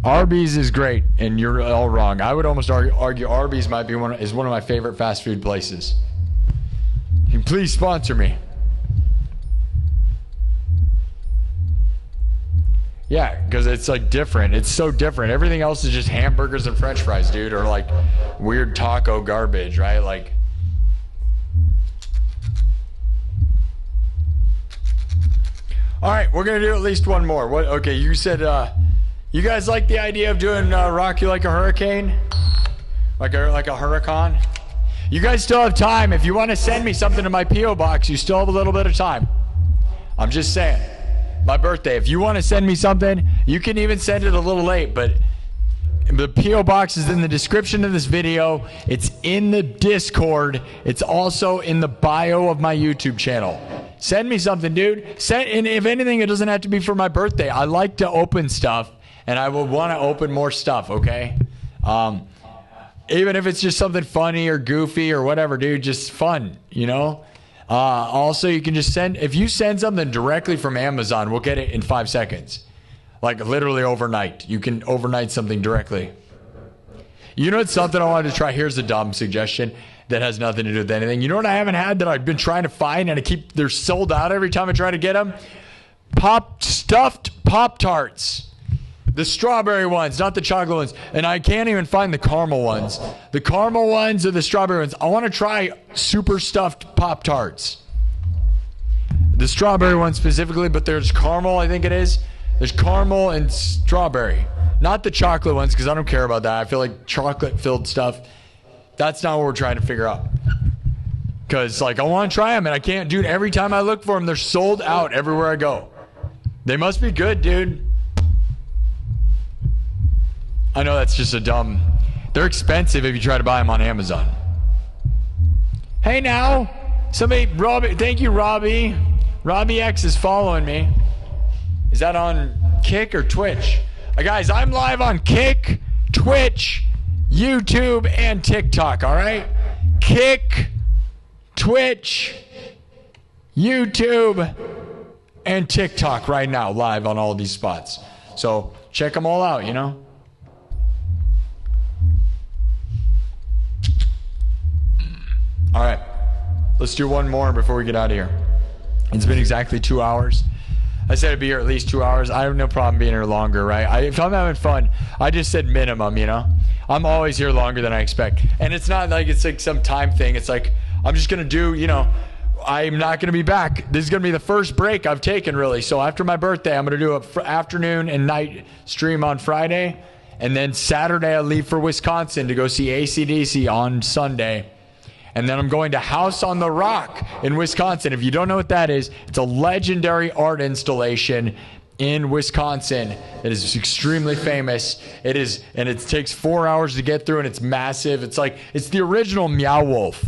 A: Arby's is great, and you're all wrong. I would almost argue Arby's might be one of my favorite fast food places. Please sponsor me. Yeah, because it's like different. It's so different. Everything else is just hamburgers and french fries, dude, or like weird taco garbage, right? Like... All right, we're going to do at least one more. What? Okay, you said... You guys like the idea of doing Rock You Like a Hurricane? Like a hurricane? You guys still have time. If you want to send me something to my P.O. box, you still have a little bit of time. I'm just saying. My birthday. If you want to send me something, you can even send it a little late, but the P.O. box is in the description of this video. It's in the Discord. It's also in the bio of my YouTube channel. Send me something, dude. And if anything, it doesn't have to be for my birthday. I like to open stuff. And I will want to open more stuff, okay? Even if it's just something funny or goofy or whatever, dude, just fun, you know? Also, you can just if you send something directly from Amazon, we'll get it in 5 seconds. Like literally overnight. You can overnight something directly. You know what's something I wanted to try? Here's a dumb suggestion that has nothing to do with anything. You know what I haven't had that I've been trying to find and they're sold out every time I try to get them? Stuffed Pop-Tarts. The strawberry ones, not the chocolate ones. And I can't even find the caramel ones. The caramel ones or the strawberry ones. I want to try super stuffed Pop-Tarts. The strawberry ones specifically, but there's caramel, I think it is. There's caramel and strawberry. Not the chocolate ones, because I don't care about that. I feel like chocolate-filled stuff, that's not what we're trying to figure out. Because, like, I want to try them, and I can't. Dude, every time I look for them, they're sold out everywhere I go. They must be good, dude. I know that's just they're expensive if you try to buy them on Amazon. Hey now, Robbie, thank you, Robbie. Robbie X is following me. Is that on Kick or Twitch? Guys, I'm live on Kick, Twitch, YouTube, and TikTok, all right? Kick, Twitch, YouTube, and TikTok right now, live on all these spots. So check them all out, you know? All right, let's do one more before we get out of here. It's been exactly 2 hours. I said I'd be here at least 2 hours. I have no problem being here longer, right? If I'm having fun, I just said minimum, you know? I'm always here longer than I expect. And it's not like it's like some time thing. It's like I'm just going to do, you know, I'm not going to be back. This is going to be the first break I've taken, really. So after my birthday, I'm going to do an afternoon and night stream on Friday. And then Saturday, I leave for Wisconsin to go see AC/DC on Sunday. And then I'm going to House on the Rock in Wisconsin. If you don't know what that is, it's a legendary art installation in Wisconsin. It is extremely famous. It is, and it takes 4 hours to get through, and it's massive. It's the original Meow Wolf.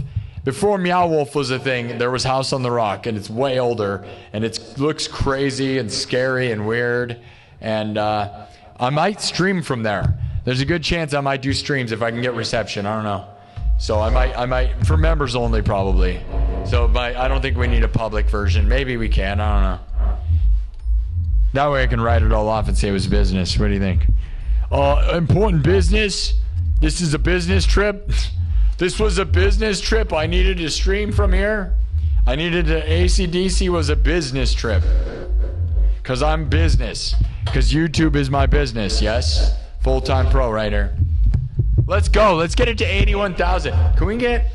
A: Before Meow Wolf was a thing, there was House on the Rock, and it's way older, and it looks crazy and scary and weird. And I might stream from there. There's a good chance I might do streams if I can get reception. I don't know. So I might for members only probably. So I don't think we need a public version. Maybe we can. I don't know. That way I can write it all off and say it was business. What do you think? Important business. This is a business trip. This was a business trip. I needed to stream from here. I needed to. AC/DC was a business trip. Because I'm business. Because YouTube is my business. Yes. Full-time pro right here. Let's go. Let's get it to 81,000. Can we get,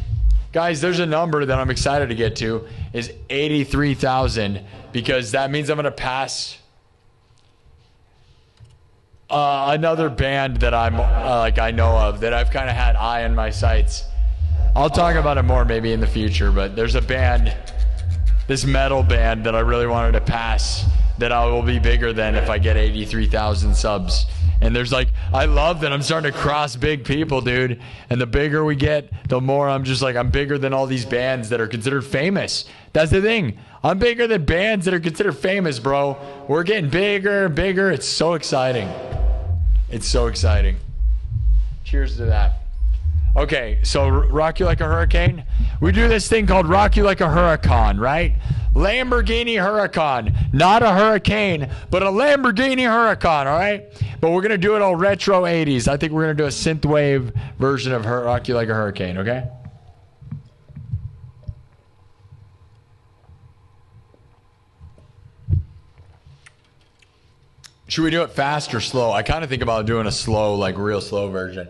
A: guys, there's a number that I'm excited to get to is 83,000 because that means I'm going to pass another band that I'm I know of that I've kind of had eye in my sights. I'll talk about it more maybe in the future, but there's a band, this metal band that I really wanted to pass that I will be bigger than if I get 83,000 subs. And there's I love that I'm starting to cross big people, dude. And the bigger we get, the more I'm just I'm bigger than all these bands that are considered famous. That's the thing. I'm bigger than bands that are considered famous, bro. We're getting bigger and bigger. It's so exciting. It's so exciting. Cheers to that. Okay, so Rock You Like a Hurricane. We do this thing called Rock You Like a Huracan, right? Lamborghini Huracan. Not a hurricane, but a Lamborghini Huracan, all right? But we're going to do it all retro 80s. I think we're going to do a synthwave version of Rock You Like a Hurricane, okay? Should we do it fast or slow? I kind of think about doing a slow, real slow version.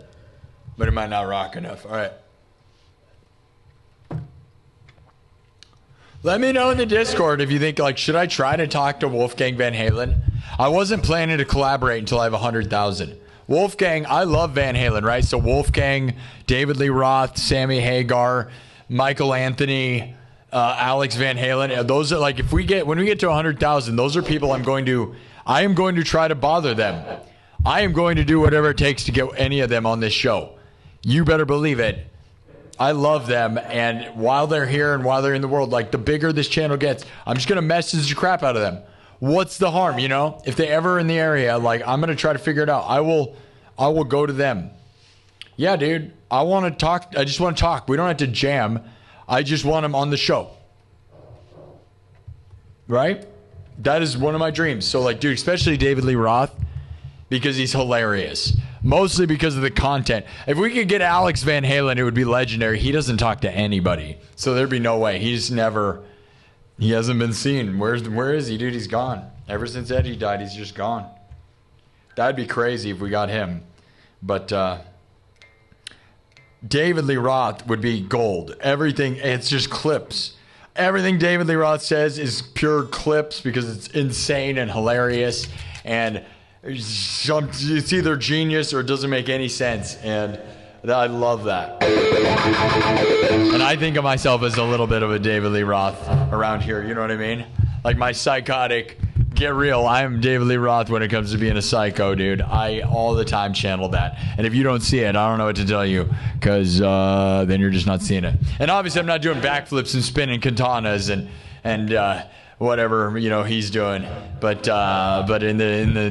A: But it might not rock enough. All right. Let me know in the Discord if you think, should I try to talk to Wolfgang Van Halen? I wasn't planning to collaborate until I have 100,000. Wolfgang, I love Van Halen, right? So Wolfgang, David Lee Roth, Sammy Hagar, Michael Anthony, Alex Van Halen. Those are when we get to 100,000, those are people I am going to try to bother them. I am going to do whatever it takes to get any of them on this show. You better believe it. I love them, and while they're here and while they're in the world, the bigger this channel gets, I'm just going to message the crap out of them. What's the harm, you know? If they ever in the area, I'm going to try to figure it out. I will go to them. Yeah, dude, I want to talk. I just want to talk. We don't have to jam. I just want them on the show. Right? That is one of my dreams. So, dude, especially David Lee Roth, because he's hilarious. Mostly because of the content. If we could get Alex Van Halen, it would be legendary. He doesn't talk to anybody. So there'd be no way. He hasn't been seen. Where is he, dude? He's gone. Ever since Eddie died, he's just gone. That'd be crazy if we got him. But David Lee Roth would be gold. Everything, it's just clips. Everything David Lee Roth says is pure clips because it's insane and hilarious. And it's either genius or it doesn't make any sense, and I love that. And I think of myself as a little bit of a David Lee Roth around here, you know what I mean? My psychotic, get real, I am David Lee Roth when it comes to being a psycho, dude. I all the time channel that. And if you don't see it, I don't know what to tell you, because then you're just not seeing it. And obviously I'm not doing backflips and spinning katanas and whatever he's doing, but in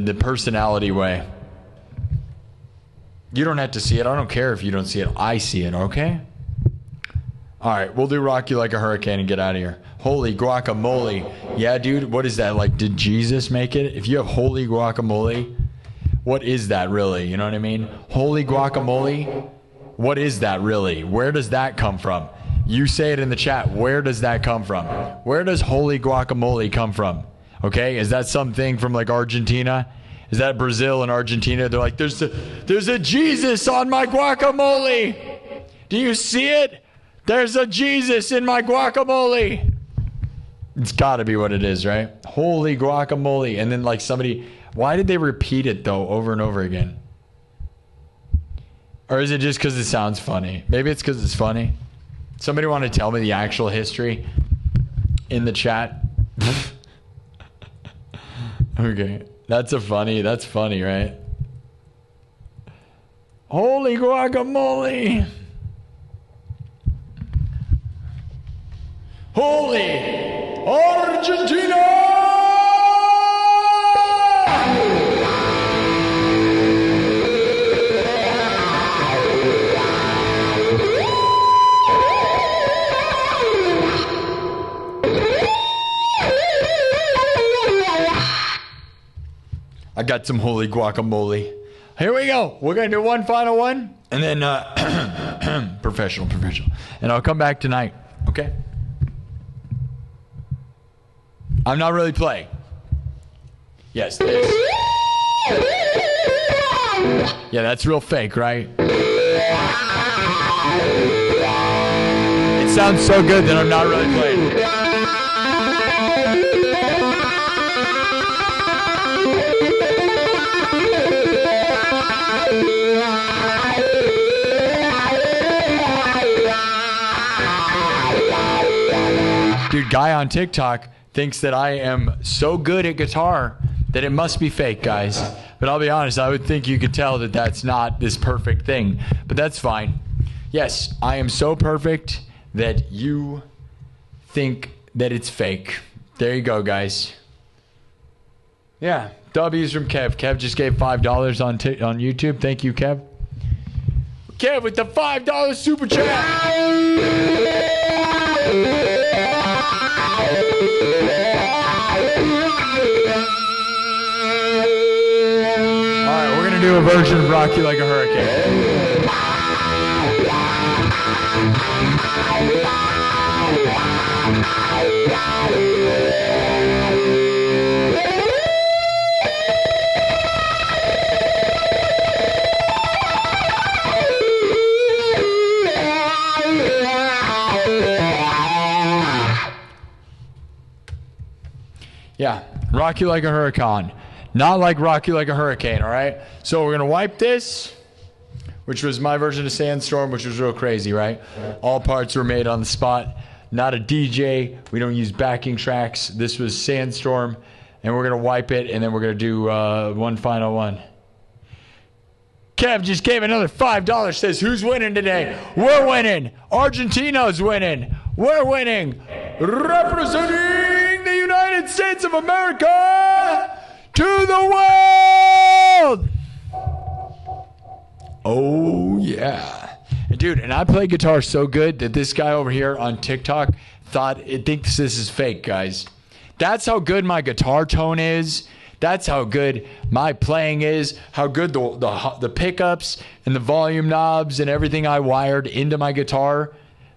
A: the personality way. You don't have to see it. I don't care if you don't see it. I see it. Okay. All right, we'll do Rock You Like a Hurricane and get out of here. Holy guacamole! Yeah, dude. What is that? Did Jesus make it? If you have holy guacamole, what is that really? You know what I mean? Holy guacamole. What is that really? Where does that come from? You say it in the chat. Where does that come from? Where does holy guacamole come from? Okay, is that something from Argentina? Is that Brazil and Argentina? They're like, there's a Jesus on my guacamole. Do you see it? There's a Jesus in my guacamole. It's got to be what it is, right? Holy guacamole. And then somebody, why did they repeat it though over and over again? Or is it just because it sounds funny? Maybe it's because it's funny. Somebody want to tell me the actual history in the chat? Okay. That's funny, right? Holy guacamole! Holy Argentina! I got some holy guacamole. Here we go. We're going to do one final one. And then professional. And I'll come back tonight. Okay? I'm not really playing. Yes, this. Yeah, that's real fake, right? It sounds so good that I'm not really playing. Dude, guy on TikTok thinks that I am so good at guitar that it must be fake, guys. But I'll be honest, I would think you could tell that that's not this perfect thing. But that's fine. Yes, I am so perfect that you think that it's fake. There you go, guys. Yeah, W's from Kev. Kev just gave $5 on YouTube. Thank you, Kev. Kev with the $5 super chat. Alright, we're gonna do a version of Rock You Like a Hurricane. Yeah, Rock You Like a Hurricane. Not like Rock You Like a Hurricane, all right? So we're going to wipe this, which was my version of Sandstorm, which was real crazy, right? All parts were made on the spot. Not a DJ. We don't use backing tracks. This was Sandstorm, and we're going to wipe it, and then we're going to do one final one. Kev just gave another $5, says, who's winning today? We're winning. Argentina's winning. We're winning. Representing the United States of America to the world. Oh, yeah. Dude, and I play guitar so good that this guy over here on TikTok thinks this is fake, guys. That's how good my guitar tone is. That's how good my playing is, how good the pickups and the volume knobs and everything I wired into my guitar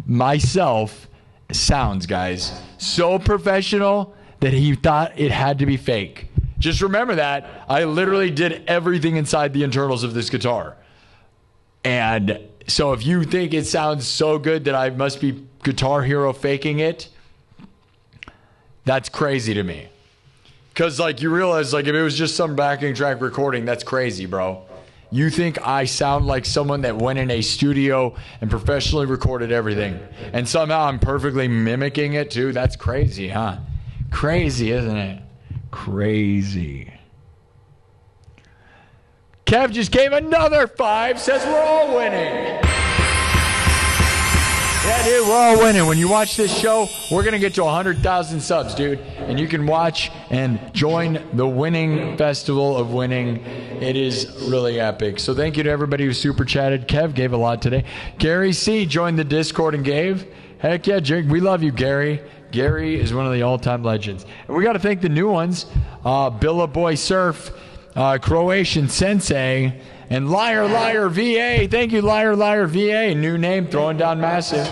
A: myself sounds, guys. So professional that he thought it had to be fake. Just remember that. I literally did everything inside the internals of this guitar. And so if you think it sounds so good that I must be Guitar Hero faking it, that's crazy to me. Because, like, you realize, like, if it was just some backing track recording, that's crazy, bro. You think I sound like someone that went in a studio and professionally recorded everything. And somehow I'm perfectly mimicking it, too? That's crazy, huh? Crazy, isn't it? Crazy. Kev just gave another 5, says we're all winning. Yeah, dude, we're all winning. When you watch this show, we're going to get to 100,000 subs, dude. And you can watch and join the winning festival of winning. It is really epic. So thank you to everybody who super chatted. Kev gave a lot today. Gary C. joined the Discord and gave. Heck yeah, Jake. We love you, Gary. Gary is one of the all-time legends. And we got to thank the new ones. Billa Boy Surf, Croatian Sensei, and Liar Liar VA. Thank you, Liar Liar VA. New name, throwing down massive.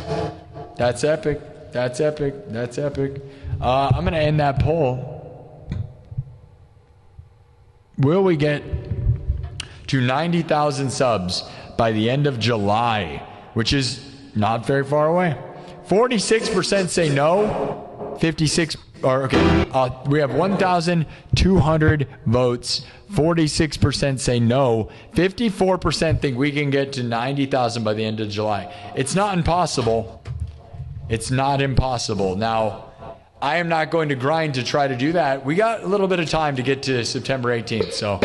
A: That's epic. That's epic. That's epic. I'm going to end that poll. Will we get to 90,000 subs by the end of July, which is not very far away? 46% say no. 56 or okay. We have 1,200 votes. 46% say no. 54% think we can get to 90,000 by the end of July. It's not impossible. It's not impossible. Now, I am not going to grind to try to do that. We got a little bit of time to get to September 18th, so.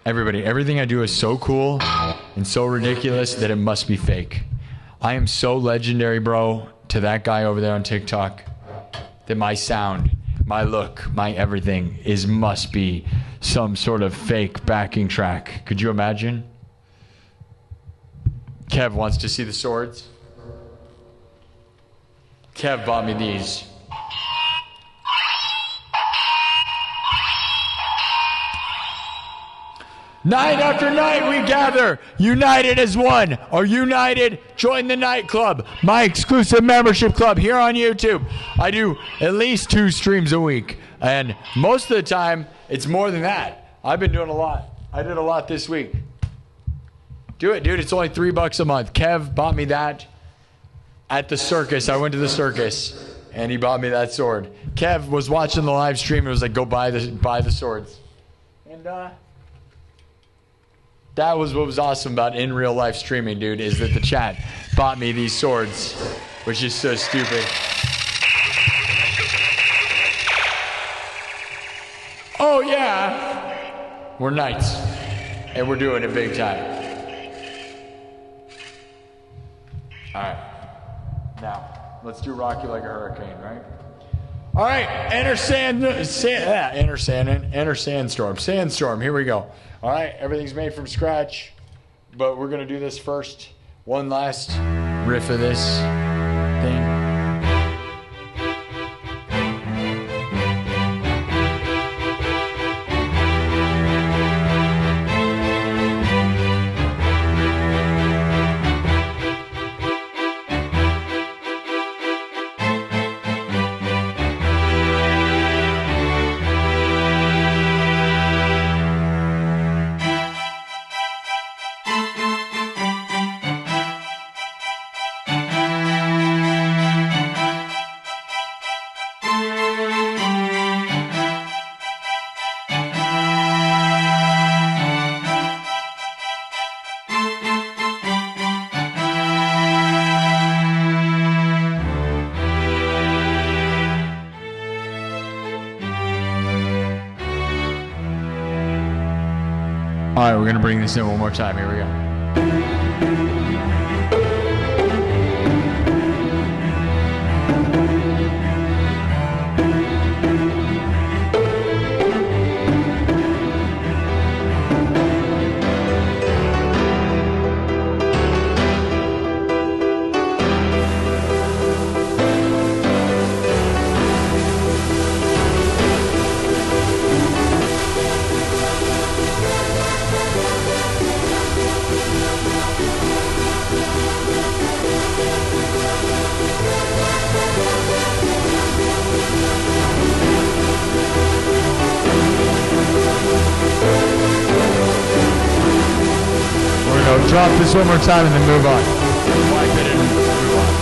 A: Everybody, everything I do is so cool and so ridiculous that it must be fake. I am so legendary, bro, to that guy over there on TikTok, that my sound, my look, my everything must be some sort of fake backing track. Could you imagine? Kev wants to see the swords. Kev bought me these. Night after night we gather, united as one. Are united? Join the nightclub, my exclusive membership club here on YouTube. I do at least 2 streams a week, and most of the time it's more than that. I've been doing a lot. I did a lot this week. Do it, dude. It's only $3 a month. Kev bought me that at the circus. I went to the circus, and he bought me that sword. Kev was watching the live stream and was like, "Go buy the swords," and that was what was awesome about in real life streaming, dude, is that the chat bought me these swords, which is so stupid. Oh yeah, we're knights, and we're doing it big time. All right, now let's do "Rock You Like a Hurricane," right? All right, enter sandstorm. Sandstorm, here we go. All right, everything's made from scratch, but we're going to do this first. One last riff of this thing. All right, we're going to bring this in one more time. Here we go. Drop this one more time and then move on. Wipe it and move on.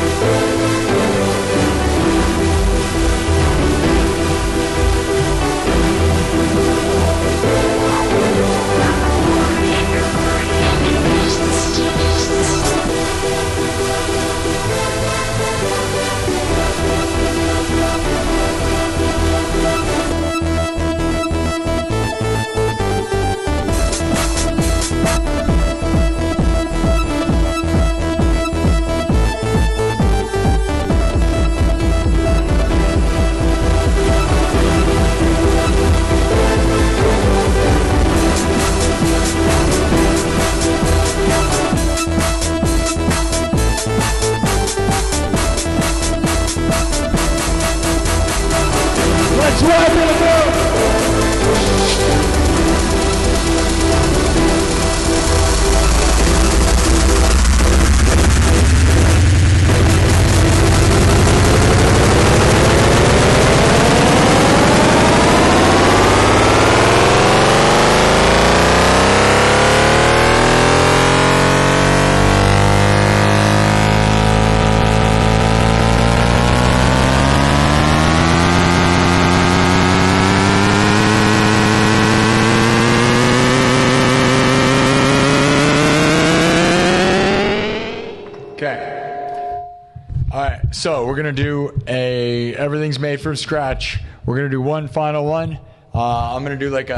A: So we're gonna do everything's made from scratch. We're gonna do one final one. I'm gonna do like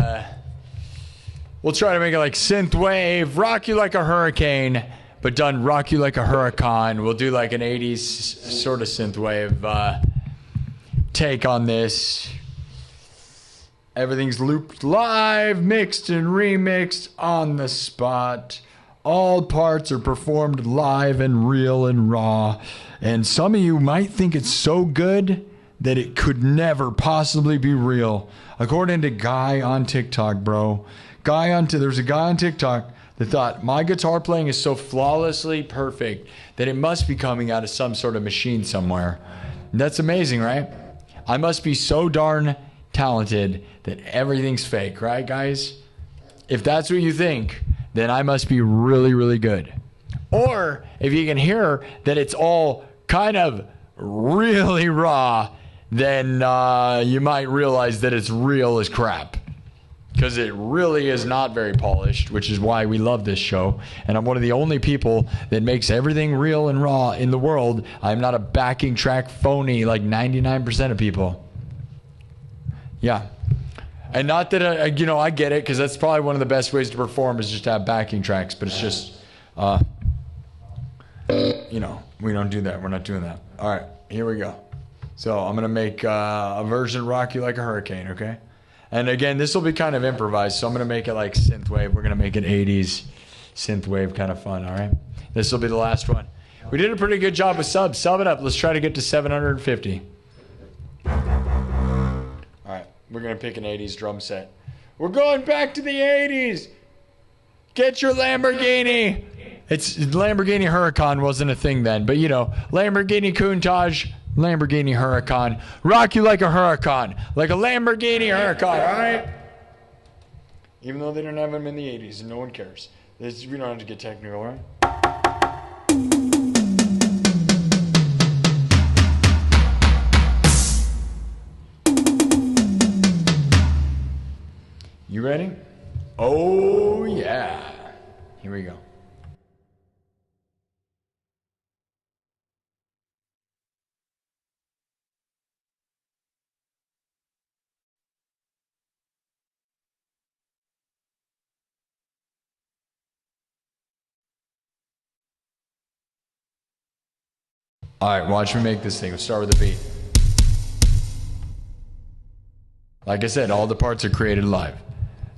A: we'll try to make it like synth wave, rock you like a hurricane, but done rock you like a hurricane. We'll do like an 80s sort of synth wave take on this. Everything's looped live, mixed and remixed on the spot. All parts are performed live and real and raw. And some of you might think it's so good that it could never possibly be real. According to Guy on TikTok, bro. There's a guy on TikTok that thought, my guitar playing is so flawlessly perfect that it must be coming out of some sort of machine somewhere. And that's amazing, right? I must be so darn talented that everything's fake, right, guys? If that's what you think, then I must be really, really good. Or if you can hear that it's all kind of really raw, then you might realize that it's real as crap. Because it really is not very polished, which is why we love this show. And I'm one of the only people that makes everything real and raw in the world. I'm not a backing track phony like 99% of people. Yeah. And not that, I get it, because that's probably one of the best ways to perform is just to have backing tracks. But it's just, we don't do that. We're not doing that. All right, here we go. So I'm going to make a version of Rock You Like a Hurricane, okay? And again, this will be kind of improvised, so I'm going to make it like synthwave. We're going to make it 80s synthwave kind of fun, all right? This will be the last one. We did a pretty good job with subs. Sub it up. Let's try to get to 750. All right, we're going to pick an 80s drum set. We're going back to the 80s. Get your Lamborghini. Lamborghini Huracan wasn't a thing then, but Lamborghini Countach, Lamborghini Huracan. Rock you like a Huracan. Like a Lamborghini Huracan, all right? Even though they didn't have them in the 80s and no one cares. We don't have to get technical, right? You ready? Oh, yeah. Here we go. All right, watch me make this thing. We'll start with the beat. Like I said, all the parts are created live.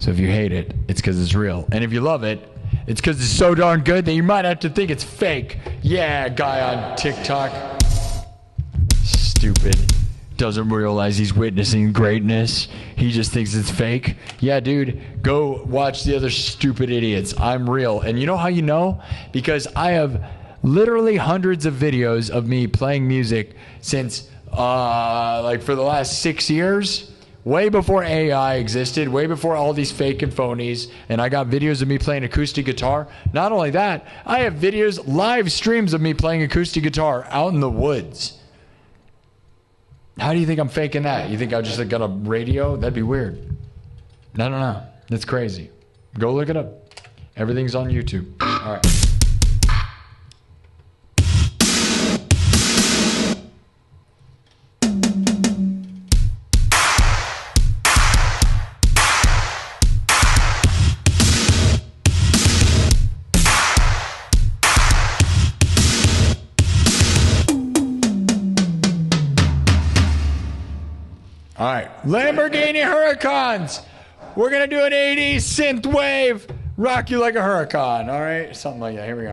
A: So if you hate it, it's because it's real. And if you love it, it's because it's so darn good that you might have to think it's fake. Yeah, guy on TikTok. Stupid. Doesn't realize he's witnessing greatness. He just thinks it's fake. Yeah, dude, go watch the other stupid idiots. I'm real. And you know how you know? Because I have literally hundreds of videos of me playing music since for the last 6 years, way before AI existed, way before all these fake and phonies. And I got videos of me playing acoustic guitar. Not only that, I have videos, live streams of me playing acoustic guitar out in the woods. How do you think I'm faking that? You think I just got a radio? That'd be weird. No. That's crazy. Go look it up. Everything's on YouTube. All right. All right, Lamborghini Huracans. We're gonna do an 80s synth wave, rock you like a hurricane. All right, something like that. Here we go.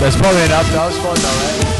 A: That's probably enough. That was fun though, right?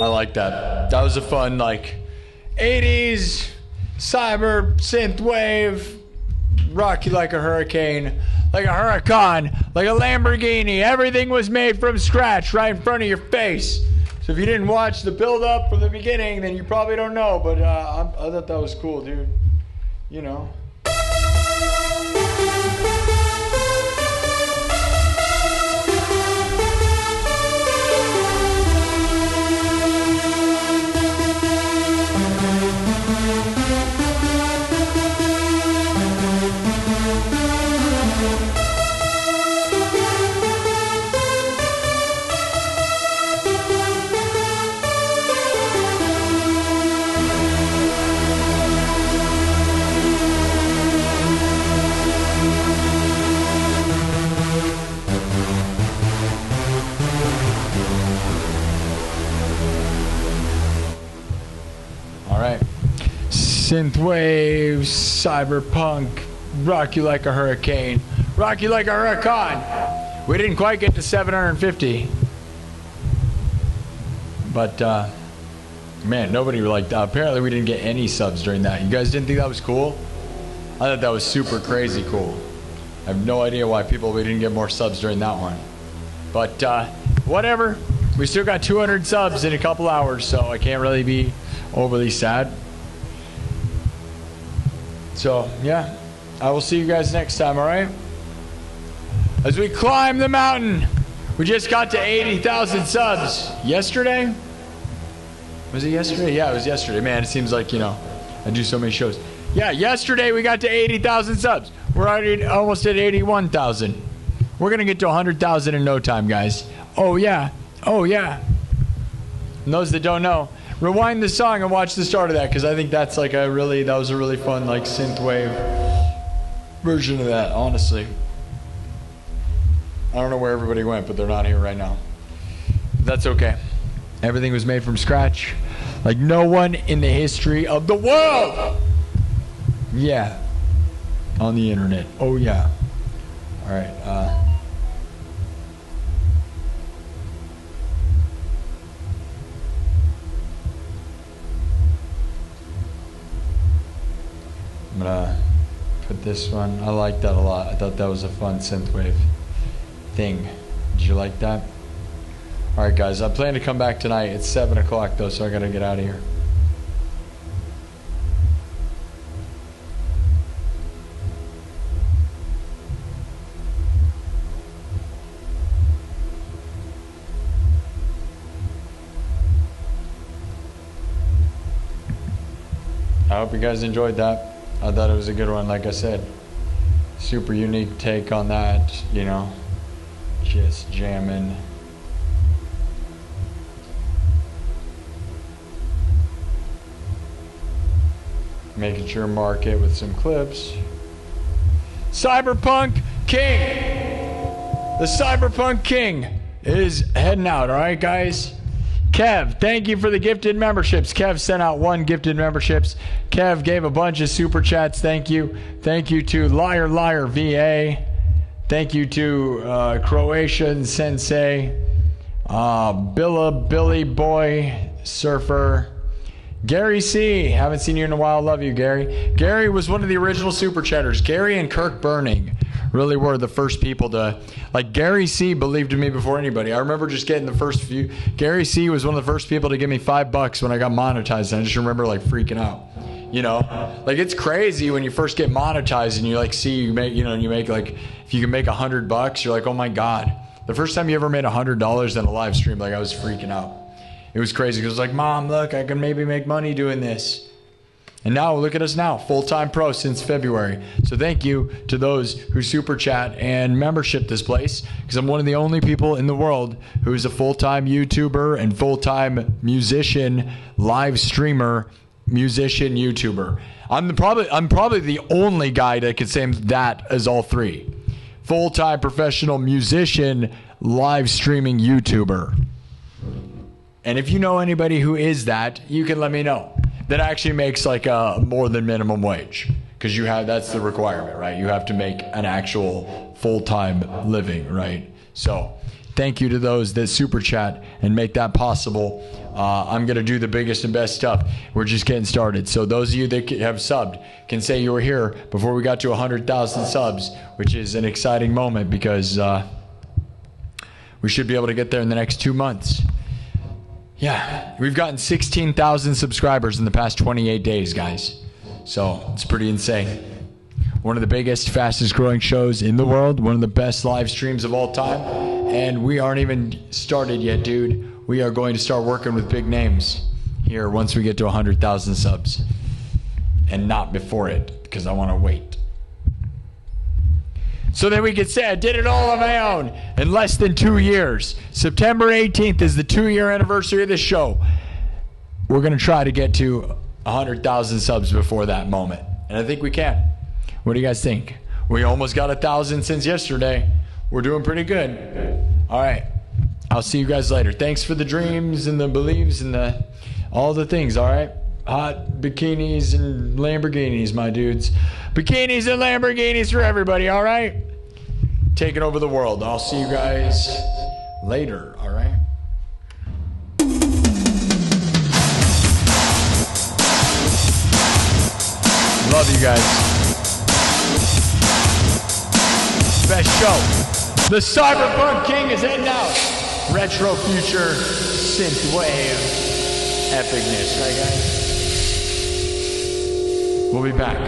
A: Like that. That was a fun, like, 80s cyber synth wave, rock you like a hurricane, like a huracan, like a Lamborghini. Everything was made from scratch right in front of your face. So if you didn't watch the build up from the beginning, then you probably don't know. But I thought that was cool, dude. You know. Synthwave, cyberpunk, rock you like a hurricane, rock you like a huracan. We didn't quite get to 750, but man, nobody liked that. Apparently we didn't get any subs during that. You guys didn't think that was cool? I thought that was super crazy cool. I have no idea why we didn't get more subs during that one, but whatever. We still got 200 subs in a couple hours, so I can't really be overly sad. So, yeah, I will see you guys next time, all right? As we climb the mountain, we just got to 80,000 subs. Yesterday? Was it yesterday? Yeah, it was yesterday. Man, it seems like, you know, I do so many shows. Yeah, yesterday we got to 80,000 subs. We're already almost at 81,000. We're going to get to 100,000 in no time, guys. Oh, yeah. Oh, yeah. And those that don't know, rewind the song and watch the start of that, because I think that's like that was a really fun, like, synthwave version of that, honestly. I don't know where everybody went, but they're not here right now. That's okay. Everything was made from scratch, like no one in the history of the world. Yeah. On the internet. Oh, yeah. All right. I'm gonna put this one. I like that a lot. I thought that was a fun synthwave thing. Did you like that? Alright guys, I plan to come back tonight. It's 7 o'clock though, so I gotta get out of here. I hope you guys enjoyed that. I thought it was a good one, like I said. Super unique take on that, you know. Just jamming. Making sure mark it with some clips. Cyberpunk King! The Cyberpunk King is heading out, alright guys? Kev, thank you for the gifted memberships. Kev sent out 1 gifted memberships. Kev gave a bunch of super chats. Thank you. Thank you to Liar Liar VA. Thank you to Croatian Sensei. Billa Billy Boy Surfer. Gary C. Haven't seen you in a while. Love you, Gary. Gary was one of the original super chatters. Gary and Kirk Burning really were the first people to, like, Gary C. believed in me before anybody. I remember just getting the first few. Gary C. was one of the first people to give me $5 when I got monetized. And I just remember like freaking out. You know, like it's crazy when you first get monetized and you like see you make, you know, you make like, if you can make $100, you're like, oh my God. The first time you ever made $100 in a live stream, like I was freaking out. It was crazy because it was like, Mom, look, I can maybe make money doing this. And now look at us now, full-time pro since February. So thank you to those who super chat and membership this place, because I'm one of the only people in the world who is a full-time YouTuber and full-time musician, live streamer, musician, YouTuber. I'm probably the only guy that could say that as all three. Full-time professional musician, live streaming YouTuber. And if you know anybody who is that, you can let me know. That actually makes like a more than minimum wage, because that's the requirement, right? You have to make an actual full-time living, right? So thank you to those that super chat and make that possible. I'm going to do the biggest and best stuff. We're just getting started. So those of you that have subbed can say you were here before we got to 100,000 subs, which is an exciting moment because we should be able to get there in the next 2 months. Yeah, we've gotten 16,000 subscribers in the past 28 days, guys. So it's pretty insane. One of the biggest, fastest growing shows in the world. One of the best live streams of all time. And we aren't even started yet, dude. We are going to start working with big names here once we get to 100,000 subs. And not before it, because I want to wait. So then we could say I did it all on my own in less than 2 years. September 18th is the 2-year anniversary of this show. We're going to try to get to 100,000 subs before that moment. And I think we can. What do you guys think? We almost got 1,000 since yesterday. We're doing pretty good. All right. I'll see you guys later. Thanks for the dreams and the beliefs and all the things, all right? Hot bikinis and Lamborghinis, my dudes. Bikinis and Lamborghinis for everybody, all right? Taking over the world. I'll see you guys later, all right? Love you guys. Best show. The Cyberpunk King is heading out. Retro future synth wave epicness, right guys? We'll be back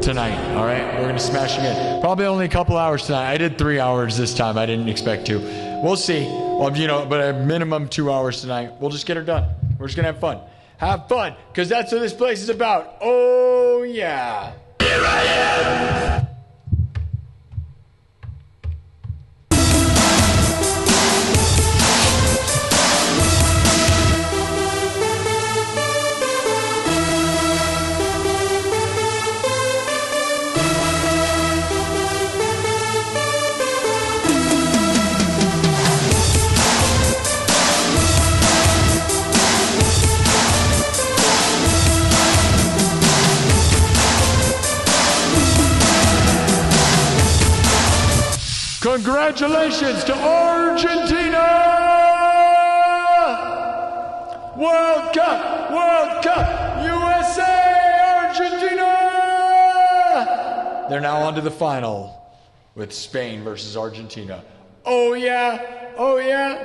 A: tonight, all right? We're going to smash again. Probably only a couple hours tonight. I did 3 hours this time. I didn't expect to. We'll see. Well, you know, but a minimum 2 hours tonight. We'll just get her done. We're just going to have fun. Have fun, because that's what this place is about. Oh, yeah. Here I am. Congratulations to Argentina! World Cup, USA, Argentina! They're now on to the final with Spain versus Argentina. Oh yeah, oh yeah.